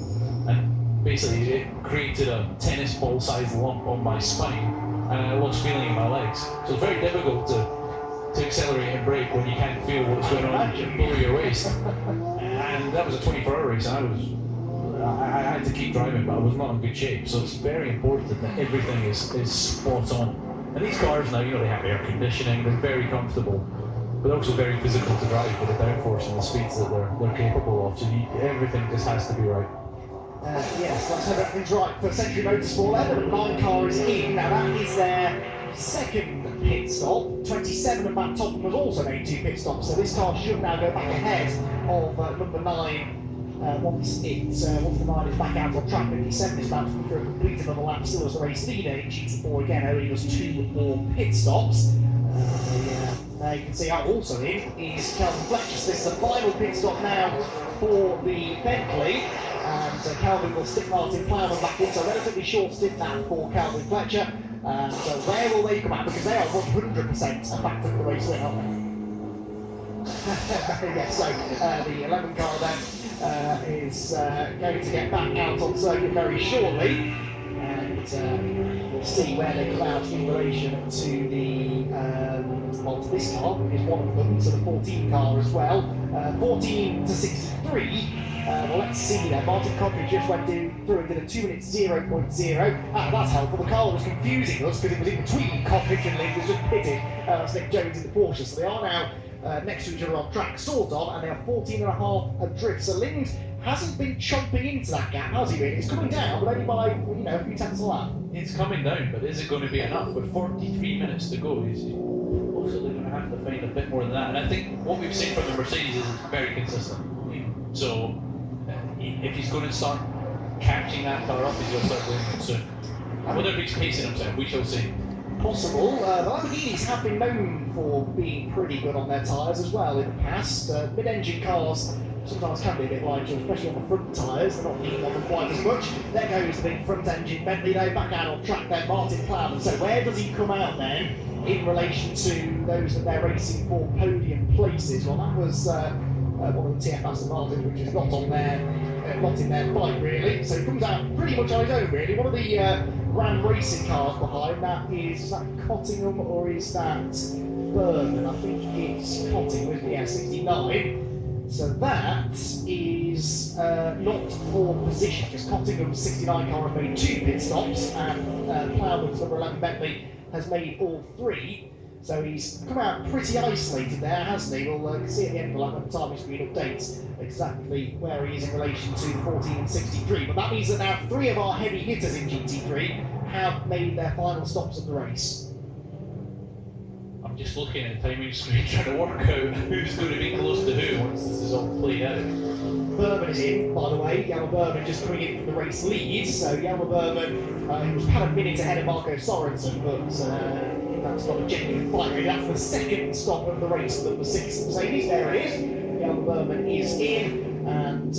and basically it created a tennis ball sized lump on my spine, and I lost feeling in my legs. So it's very difficult to accelerate and brake when you can't feel what's going on below your waist. And that was a 24-hour race, and I had to keep driving, but I was not in good shape. So it's very important that everything is spot on. And these cars now, they have air conditioning, they're very comfortable, but they're also very physical to drive with the downforce and the speeds that they're capable of. So everything just has to be right. Yes, let's hope everything's right for Century Motorsport. The 9 car is in. Now that is their second pit stop. 27 of Matt Topham has also made 2 pit stops, so this car should now go back ahead of number 9 once the 9 is back out on track. 57 is about to come through a complete another lap still as the race leader in GT4 again, owing us 2 more pit stops. you can see how also in is Calvin Fletcher. So this is the final pit stop now for the Bentley, and Calvin will stick Martin Plowman back in, so a relatively short stint now for Calvin Fletcher. And where will they come out? Because they are 100% a factor for the race win, aren't they? Yes, so the 11 car then is going to get back out on circuit very shortly, and we'll see where they come out in relation to the well, to this car is one of them, to the 14 car as well. 14 to 63. Well, let's see there. Martin Cochran just went through and did a 2 minutes 0.0. That's helpful. The car was confusing us because it was in between Cochran and Lee, was just pitted. That's Nick Jones in the Porsche, so they are now next to each other on track, sort of, and they are 14.5 adrift. So Lind hasn't been chomping into that gap, has he really? It's coming down, but only by, a few tenths a lap. It's coming down, but is it going to be enough? With 43 minutes to go, he's possibly going to have to find a bit more than that. And I think what we've seen from the Mercedes is very consistent. So if he's going to start catching that car up, he's going to start doing it soon. I wonder if he's pacing himself, we shall see. Possible. The Lamborghinis have been known for being pretty good on their tyres as well in the past. Mid-engine cars sometimes can be a bit lighter, especially on the front tyres. They're not leaning on them quite as much. There goes the big front-engine Bentley, though, back out on track there, Martin Plowman. So where does he come out then in relation to those that they're racing for podium places? Well, that was one of the TF Aston Martins, which is not in their fight really. So he comes out pretty much on his own really. One of the Ram Racing cars behind that is that Cottingham or is that Berman? I think it's Cottingham, isn't it? Yeah, 69. So that is not for position, because Cottingham's 69 car has made 2 pit stops, and Plowman's number 11 Bentley has made all 3. So he's come out pretty isolated there, hasn't he? We'll see at the end of the lap when the timing screen updates exactly where he is in relation to 14 and 63. But that means that now 3 of our heavy hitters in GT3 have made their final stops of the race. I'm just looking at the timing screen trying to work out who's going to be close to who once this is all played out. Berman is in, by the way. Yellow Berman just coming in from the race lead. So Yellow Berman, he was about a minute ahead of Marco Sorensen, but that's not a genuine fight. Really. That's the second stop of the race for the 6 Mercedes. There it is. Yellow Berman is in and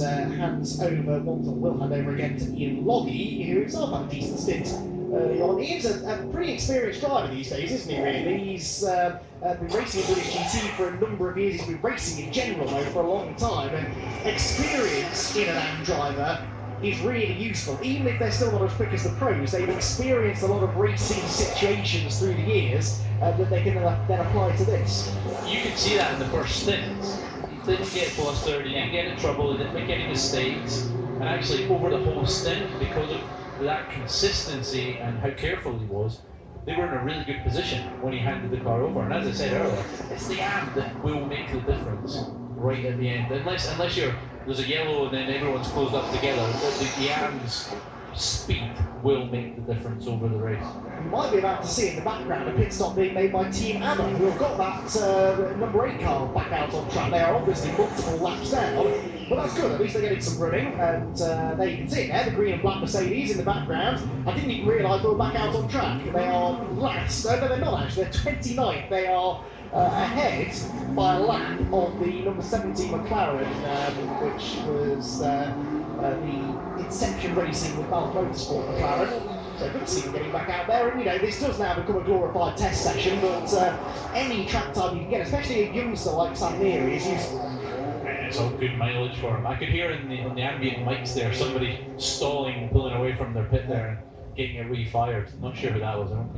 will hand over again to Ian Loggy, who himself had a decent stint early on. Ian's a pretty experienced driver these days, isn't he, really? He's been racing in British GT for a number of years. He's been racing in general, though, for a long time. And experience in an AM driver is really useful. Even if they're still not as quick as the pros, they've experienced a lot of racing situations through the years that they can then apply to this. You can see that in the first stint. He didn't get flustered, he didn't get in trouble, he didn't make any mistakes. And actually, over the whole stint, because of that consistency and how careful he was, they were in a really good position when he handed the car over. And as I said earlier, it's the AM that will make the difference right at the end. Unless there's a yellow and then everyone's closed up together, the AM's speed will make the difference over the race. You might be about to see in the background a pit stop being made by Team ABBA, who have got that number 8 car back out on track. They are obviously multiple laps down, but that's good. At least they're getting some running, and there you can see it there, the green and black Mercedes in the background. I didn't even realise they were back out on track. They are last. No, they're not actually. They're 29th. They are ahead by a lap of the number 17 McLaren, which was the Inception Racing with Balf Motorsport McLaren. So good to see them getting back out there. And this does now become a glorified test session, but any track time you can get, especially a youngster like Sam Neary, is useful. It's all good mileage for him. I could hear on the ambient mics there somebody stalling, pulling away from their pit there and getting it refired. Not sure who that was. I don't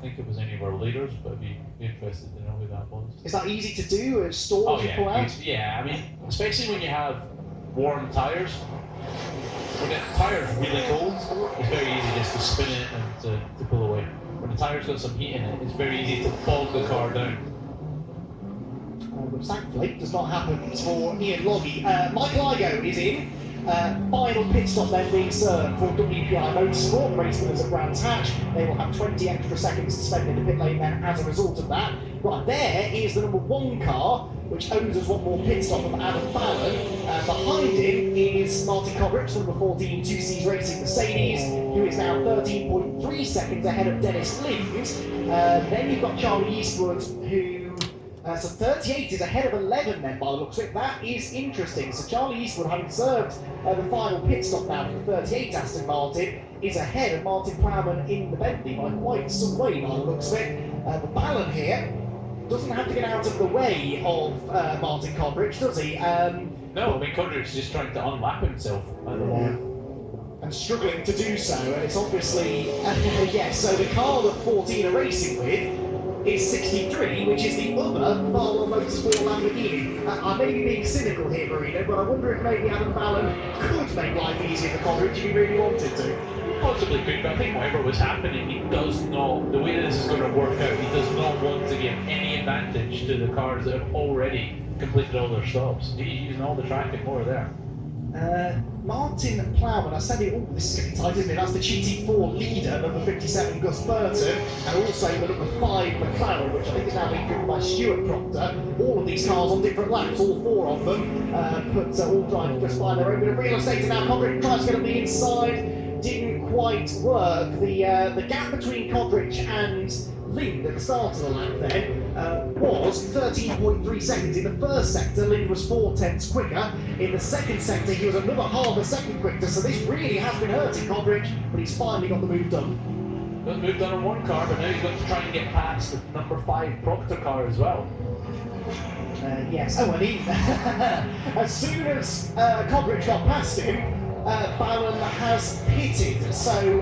think it was any of our leaders, but I'd be interested to know who that was. Is that easy to do? Stall to pull out? Yeah, I mean, especially when you have warm tyres. When the tyre's really cold, it's very easy just to spin it and to pull away. When the tyre's got some heat in it, it's very easy to bog the car down. Which thankfully does not happen for Ian Loggy. Michael Igo is in. Final pit stop then being served for WPI Motorsport, the race winners at Brands Hatch. They will have 20 extra seconds to spend in the pit lane then as a result of that. Right, there is the number 1 car, which owes us one more pit stop of Adam Fallon. Behind him is Martin Coverich, number 14, 2C's Racing Mercedes, who is now 13.3 seconds ahead of Dennis Lind. Then you've got Charlie Eastwood, who... so 38 is ahead of 11 then, by the looks of it. That is interesting. So Charlie Eastwood, having served the final pit stop now for the 38 Aston Martin, is ahead of Martin Plowman in the Bentley by quite some way, by the looks of it. The Ballon here doesn't have to get out of the way of Martin Coverich, does he? No, I mean, Coverich is just trying to unlap himself at the moment. And struggling to do so, and it's obviously... yes, so the car that 14 are racing with is 63, which is the other Barlow Motorsport Lamborghini. I may be being cynical here, Marino, but I wonder if maybe Adam Fallon could make life easier for Coverich if he really wanted to. Possibly could, but I think whatever was happening, he does not, the way that this is going to work out, he does not want to give any advantage to the cars that have already completed all their stops. He's using all the track and more there. Martin Plowman, I said it, oh, this is getting tight, isn't it? That's the GT4 leader, number 57, Gus Burton, and also the number 5 McLaren, which I think is now being driven by Stuart Proctor. All of these cars on different laps, all 4 of them, but all driving just fine. Their own bit of real estate, and now Coverich tries to get on the inside. Didn't quite work. The gap between Coverich and Lind at the start of the lap then was 13.3 seconds. In the first sector, Lind was 4/10 quicker. In the second sector, he was another half a second quicker. So this really has been hurting Coverich, but he's finally got the move done. Got the move done on one car, but now he's got to try and get past the number 5 Proctor car as well. Yes. Oh, and he, as soon as Coverich got past him, Fallon has pitted. So.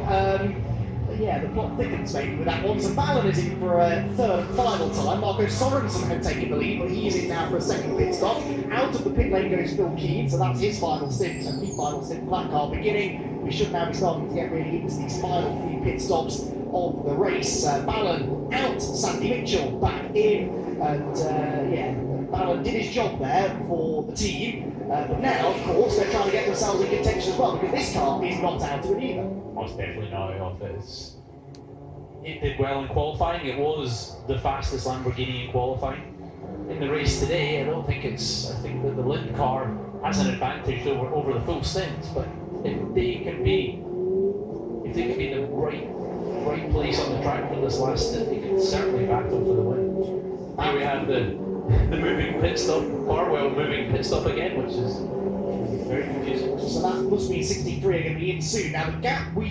Yeah, the plot thickens maybe with that one. So Fallon is in for a third and final time. Marco Sorensen had taken the lead, but he is in now for a second pit stop. Out of the pit lane goes Phil Keane, so that's his final stint, and the final stint for that car beginning. We should now be starting to get really into these final few pit stops of the race. Fallon out, Sandy Mitchell back in, and yeah, Fallon did his job there for the team. But now, of course, they're trying to get themselves in contention as well, because this car is not out of it either. Oh, it's definitely not out of it. It did well in qualifying. It was the fastest Lamborghini in qualifying. In the race today, I think that the Lind car has an advantage over the full stint, but if they can be in the right place on the track for this last stint, they can certainly battle for the win. Here we have the moving pit stop, Barwell moving pit stop again, which is very confusing. So that must mean 63 are going to be in soon. Now the gap, we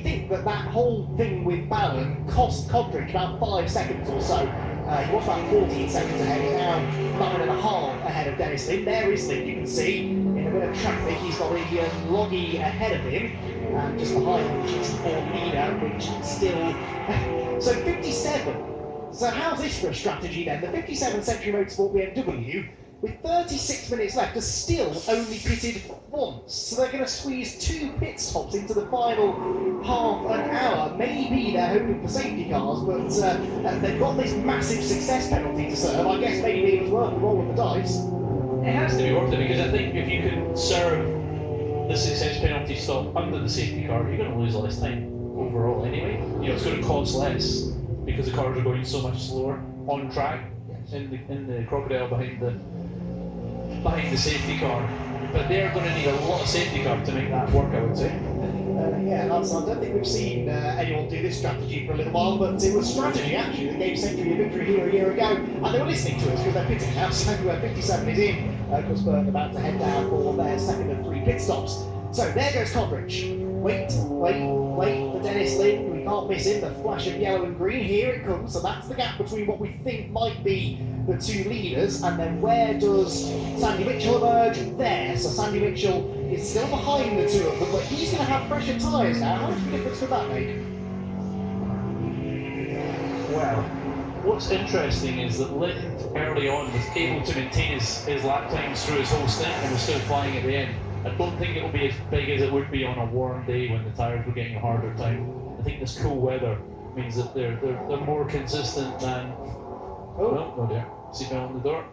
think that whole thing with Ballon cost Coverich about 5 seconds or so. He was about 14 seconds ahead. He's now 9.5 ahead of Dennis Lind. There is Lind, you can see. In a bit of traffic, he's got a Loggy ahead of him. And just behind him, the GT4 leader, which still... so 57. So how's this for a strategy then? The 57 Century Motorsport BMW, with 36 minutes left, has still only pitted once. So they're going to squeeze 2 pit stops into the final half an hour. Maybe they're hoping for safety cars, but they've got this massive success penalty to serve. I guess maybe it was worth the roll of the dice. It has to be worth it, because I think if you can serve the success penalty stop under the safety car, you're going to lose less time overall anyway. You know, it's going to cost less because the cars are going so much slower on track in the crocodile behind the safety car. But they're going to need a lot of safety car to make that work, I would say. Yeah, I don't think we've seen anyone do this strategy for a little while, but it was strategy actually that gave Century a victory here a year ago, and they were listening to us because they're pitting now. So 57 is in. Gus Burton about to head down for their second of 3 pit stops. So there goes Coverich. Wait for Dennis Lind. We can't miss him. The flash of yellow and green. Here it comes. So that's the gap between what we think might be the 2 leaders. And then where does Sandy Mitchell emerge? There. So Sandy Mitchell is still behind the 2 of them, but he's going to have fresher tyres now. How much difference would that make? Well, what's interesting is that Lind early on was able to maintain his lap times through his whole stint and was still flying at the end. I don't think it will be as big as it would be on a warm day when the tyres were getting a harder time. I think this cool weather means that they're more consistent than... Oh dear. Seatbelt on the door.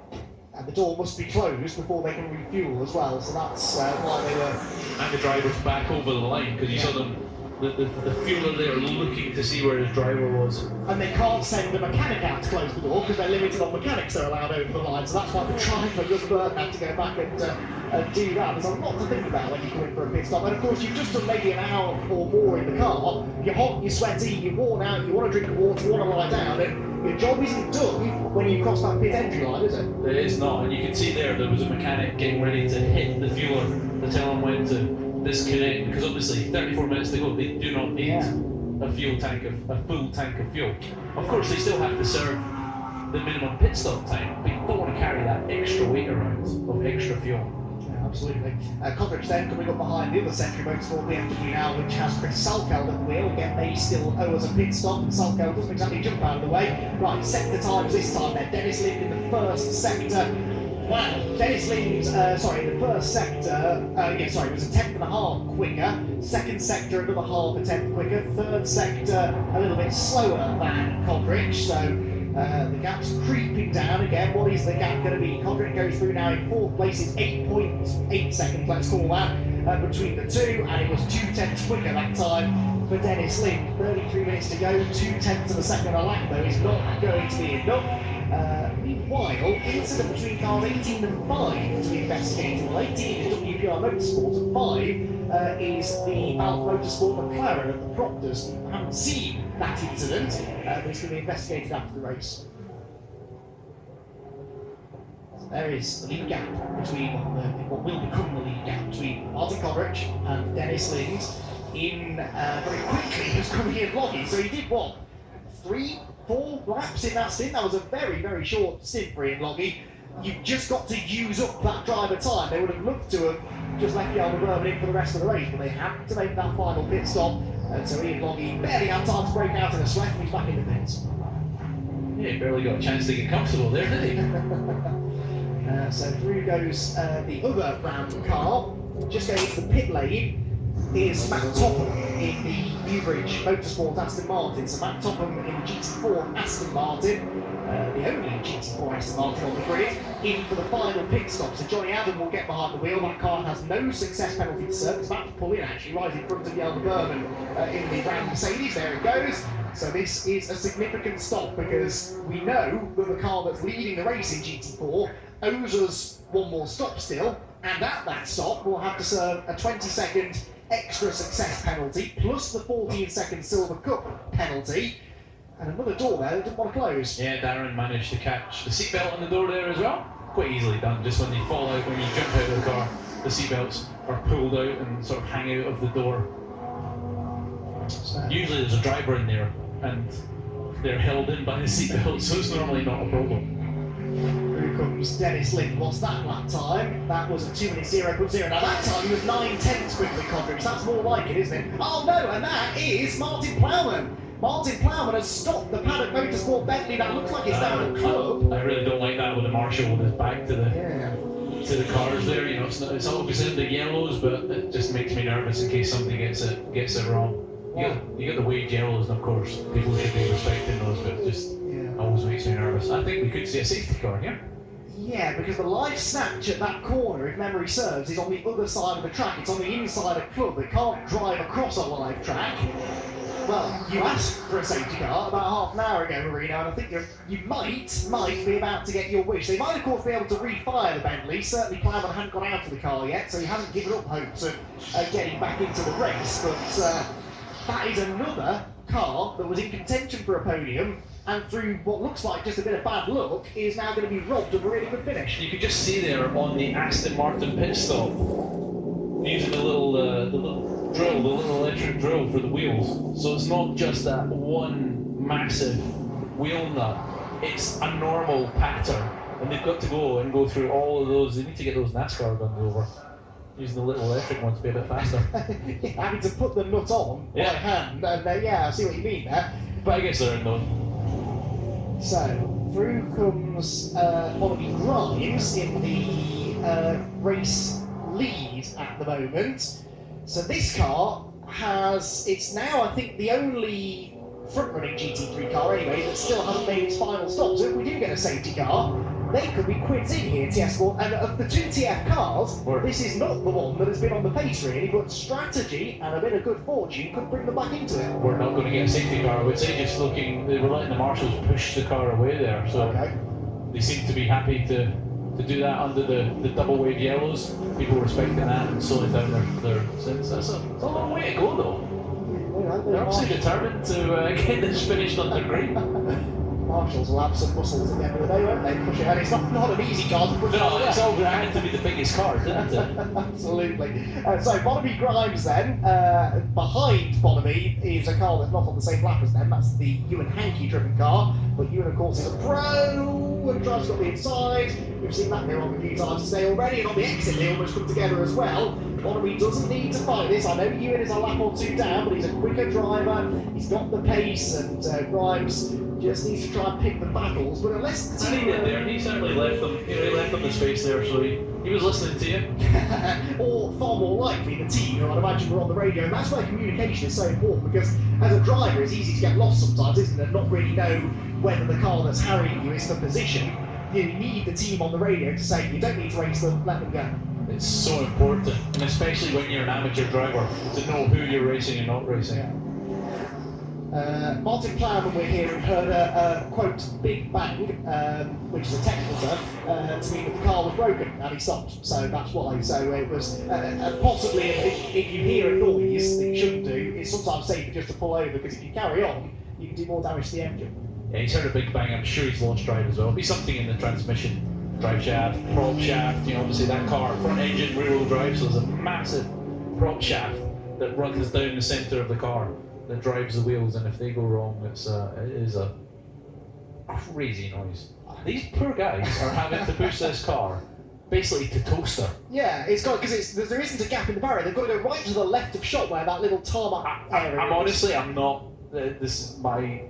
And the door must be closed before they can refuel as well, so that's why they were... And the driver's back over the line, because you saw them the fueler there looking to see where his driver was. And they can't send a mechanic out to close the door because they're limited on mechanics they're allowed over the line. So that's why the driver doesn't have to go back and do that. There's a lot to think about when you come in for a pit stop. And of course, you've just done maybe an hour or more in the car. You're hot, you're sweaty, you're worn out, you want to drink water, you want to lie down. And your job isn't done when you cross that pit entry line, is it? It is not. And you can see there was a mechanic getting ready to hit the fueler to tell him when to disconnect, because obviously 34 minutes to go, they do not need a full tank of fuel. Of course, they still have to serve the minimum pit stop time, but you don't want to carry that extra weight around of extra fuel. Yeah, absolutely. Coverage then coming up behind the other Century Motorsport BMW now, which has Chris Salkeld at the wheel. Again, they still owe us a pit stop, and Salkeld doesn't exactly jump out of the way. Right, sector times this time then. Dennis Lind in the first sector. Wow, Dennis Lind, the first sector, it was a tenth and a half quicker. Second sector, another half a tenth quicker. Third sector, a little bit slower than Coldridge. So the gap's creeping down again. What is the gap going to be? Coldridge goes through now in fourth place. It's 8.8 seconds, let's call that, between the two. And it was 2/10 quicker that time for Dennis Lind. 33 minutes to go, 2/10 of a second a lap, though, is not going to be enough. Meanwhile, incident between cars 18 and 5 to be investigated. Well, 18 is WPR Motorsport, and 5 is the Alfa Motorsport McLaren of the Proctors. I haven't seen that incident, but it's going to be investigated after the race. So there is the lead gap between what will become the lead gap between Martin Coldridge and Dennis Lind. Very quickly, he was coming in logging, so he did what? 3-4 laps in that stint. That was a very, very short stint for Ian Logie. You've just got to use up that driver time. They would have loved to have just left the Alba Berman in for the rest of the race, but they had to make that final pit stop. And so Ian Logie barely had time to break out in a sweat, and he's back in the pits. Yeah, he barely got a chance to get comfortable there, did he? So through goes the other Ram car. Just going into the pit lane is Matt Topham in the Newbridge Motorsport Aston Martin. So Matt Topham in the GT4 Aston Martin, the only GT4 Aston Martin on the grid, in for the final pit stop. So Johnny Adam will get behind the wheel. That car has no success penalty to serve. It's about to pull in actually, right in front of the Alba Berman in the Ram Mercedes. There it goes. So this is a significant stop because we know that the car that's leading the race in GT4 owes us one more stop still, and at that stop we'll have to serve a 20-second extra success penalty, plus the 14-second Silver Cup penalty, and another door there that didn't want to close. Yeah, Darren managed to catch the seatbelt on the door there as well. Quite easily done, just when they fall out, when you jump out of the car, the seatbelts are pulled out and sort of hang out of the door. Usually there's a driver in there, and they're held in by the seatbelt, so it's normally not a problem. Here comes Dennis Lind. What's that lap time? That was a 2 minute 0.0. Now that time he was 9/10 quicker than Coldridge. That's more like it, isn't it? Oh no, and that is Martin Plowman. Martin Plowman has stopped the Paddock Motorsport Bentley. That looks like it's down at club. I really don't like that with the marshal with his back to the cars there. You know, it's obviously in the yellows, but it just makes me nervous in case somebody gets it wrong. You get the wage yellows, and of course people should be respecting those, but it just always makes me nervous. I think we could see a safety car here. Yeah, because the live snatch at that corner, if memory serves, is on the other side of the track. It's on the inside of club. It can't drive across a live track. Well, you asked for a safety car about half an hour ago, Marino, and I think you might be about to get your wish. They might, of course, be able to refire the Bentley. Certainly, Plowman hadn't got out of the car yet, so he hasn't given up hopes of getting back into the race. But that is another car that was in contention for a podium, and through what looks like just a bit of bad luck, is now going to be robbed of a really good finish. You could just see there on the Aston Martin pit stop, using the little drill, the little electric drill for the wheels. So it's not just that one massive wheel nut, it's a normal pattern. And they've got to go through all of those. They need to get those NASCAR guns over, using the little electric one to be a bit faster. Having to put the nut on by hand, and I see what you mean there. But I guess they're in though. So, through comes Bobby Grimes in the race lead at the moment. So this car it's now, I think, the only front-running GT3 car anyway that still hasn't made its final stop. So if we do get a safety car, they could be quids in here, TS Sport. And of the 2 TF cars, this is not the one that has been on the pace really, but strategy and a bit of good fortune could bring them back into it. We're not going to get a safety car, I would say, just looking, they were letting the marshals push the car away there, so they seem to be happy to do that under the double wave yellows. People respecting that and slowing down their sense. That's a long way to go though. They're absolutely determined to get this finished on their green. Marshals will have some muscles at the end of the day, won't they? Push it, and it's not an easy car to push it. No, it's all had to be the biggest car, didn't it? Absolutely. So Bonamy Grimes then, behind Bonamy is a car that's not on the same lap as them. That's the Ewan Hankey driven car, but Ewan of course is a pro and drives got the inside. We've seen that there on a few times today already, and on the exit they almost come together as well. Bonamy doesn't need to fight this. I know Ewan is a lap or two down, but he's a quicker driver. He's got the pace, and Grimes just needs to try and pick the battles. But unless the team he did there, he certainly left them. He left them the space there, so he was listening to you. Or far more likely the team, who I'd imagine were on the radio, and that's why communication is so important. Because as a driver, it's easy to get lost sometimes, isn't it? And not really know whether the car that's harrying you is for position. You need the team on the radio to say you don't need to race them, let them go. It's so important, and especially when you're an amateur driver, to know who you're racing and not racing. Yeah. Martin Plowman, we're hearing, heard a quote, big bang, which is a technical term, to mean that the car was broken and he stopped. So that's why. So it was possibly, if you hear a noise that you shouldn't do, it's sometimes safer just to pull over, because if you carry on, you can do more damage to the engine. Yeah, he's heard a big bang. I'm sure he's lost drive as well. Be something in the transmission, drive shaft, prop shaft. You know, obviously that car, front engine, rear-wheel drive, so there's a massive prop shaft that runs down the centre of the car that drives the wheels, and if they go wrong, it is a crazy noise. These poor guys are having to push this car basically to toaster. Yeah, it's got, because there isn't a gap in the barrier. They've got to go right to the left of shot where that little tarmac area I'm not. This is my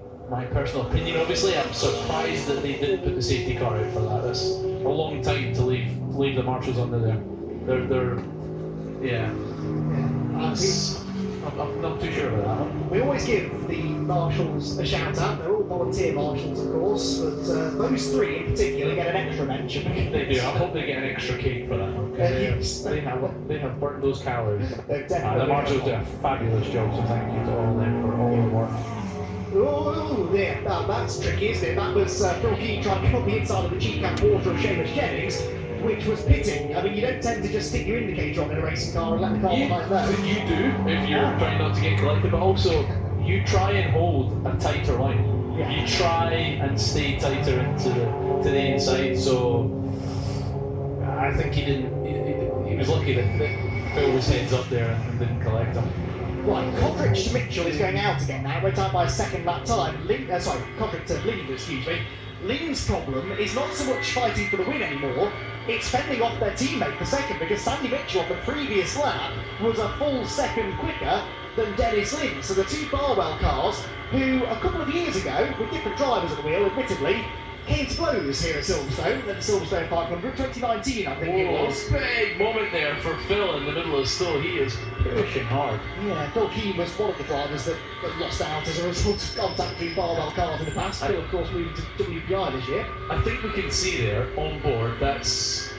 personal opinion. Obviously, I'm surprised that they didn't put the safety car out for that. That's a long time to leave the marshals under there. They're yeah. I'm not too sure about that one. We always give the marshals a shout out. They're all volunteer marshals, of course, but those three in particular get an extra mention. They do. I hope they get an extra cake for that one. They have burnt those calories. The marshals do a fabulous job, so thank you to all of them for all the work. Oh, yeah, that's tricky, isn't it? That was Phil Keane trying to cut the inside of the cheek cap water of Seamus Jennings, which was pitting. I mean, you don't tend to just stick your indicator on in a racing car and let the car behind there. You do, if you're trying not to get collected, but also you try and hold a tighter line. Yeah. You try and stay tighter into to the inside, so I think he didn't. He was lucky that Phil was heads up there and didn't collect him. Right, Coddridge to Mitchell is going out again now. Went out by a second that time. Coddridge to Lind, excuse me. Lind's problem is not so much fighting for the win anymore, it's fending off their teammate for second, because Sandy Mitchell on the previous lap was a full second quicker than Dennis Lind. So the two Barwell cars, who a couple of years ago, with different drivers at the wheel, admittedly, came to blows here at Silverstone, at the Silverstone 500, 2019 I think it was. Big moment there for Phil in the middle of Stowe. He is pushing hard. Yeah, Phil Keane was one of the drivers that lost out as a result of contact between Barwell cars in the past. Phil, of course, moved to WPI this year. I think we can see there, on board, that's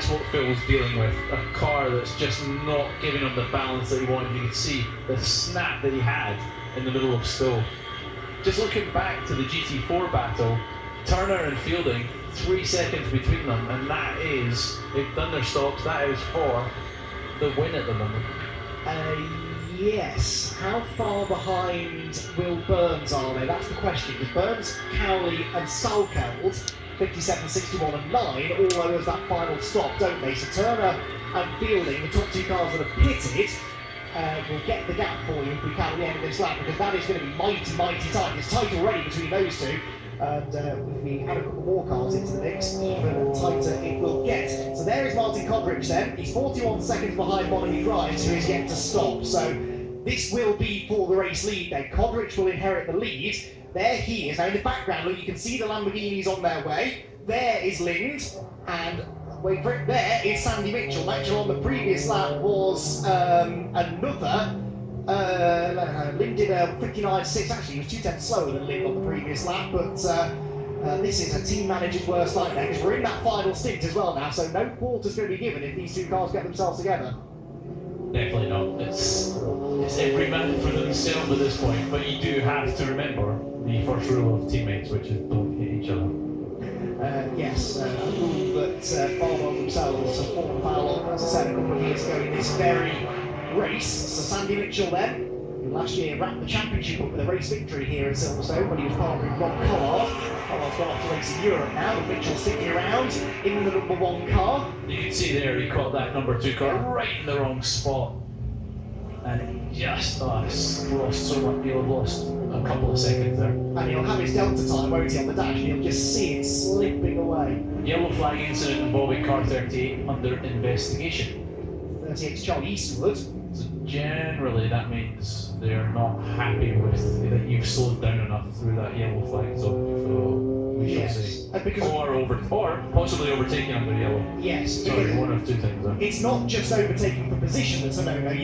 what Phil's dealing with. A car that's just not giving him the balance that he wanted. You can see the snap that he had in the middle of Stowe. Just looking back to the GT4 battle, Turner and Fielding, 3 seconds between them, and that is, they've done their stops, that is for the win at the moment. Yes. How far behind Will Burns are they? That's the question, because Burns, Cowley and Salkeld, 57, 61 and 9, all owe us that final stop, don't they? So Turner and Fielding, the top two cars that have pitted, will get the gap for you if we can at the end of this lap, because that is going to be mighty, mighty tight. It's tight already between those two. And if we add a couple more cars into the mix, even tighter it will get. So there is Martin Coddridge then. He's 41 seconds behind Bonamy Grimes, who is yet to stop. So this will be for the race lead then. Coddridge will inherit the lead. There he is. Now in the background, look, you can see the Lamborghinis on their way. There is Lind, and wait for it, there is Sandy Mitchell. Mitchell on the previous lap was another Lynn did a 59.6, actually he was 2 tenths slower than Lynn on the previous lap, but this is a team manager's worst nightmare because we're in that final stint as well now, so no quarter's going to be given if these two cars get themselves together. Definitely not. It's every man for themselves at this point, but you do have to remember the first rule of teammates, which is don't hit each other. Yes, a rule that Barlow themselves have fallen foul of, as I said a couple of years ago in this very race. So Sandy Mitchell then, who last year wrapped the championship up with a race victory here at Silverstone when he was partnering with Rob Collard. Collard's gone off to race in Europe now, but Mitchell's sticking around in the number 1 car. You can see there he caught that number 2 car right in the wrong spot. And he just lost so much. He'll have lost a couple of seconds there. And he'll have his delta time, won't he, on the dash, and he'll just see it slipping away. Yellow flag incident involving car 38 under investigation. 38's Charlie Eastwood. So generally that means they're not happy with that you've slowed down enough through that yellow flag zone. So we shall see. Or possibly overtaking under yellow. Yes. Sorry, one of two things there. It's not just overtaking for position that's a no-no.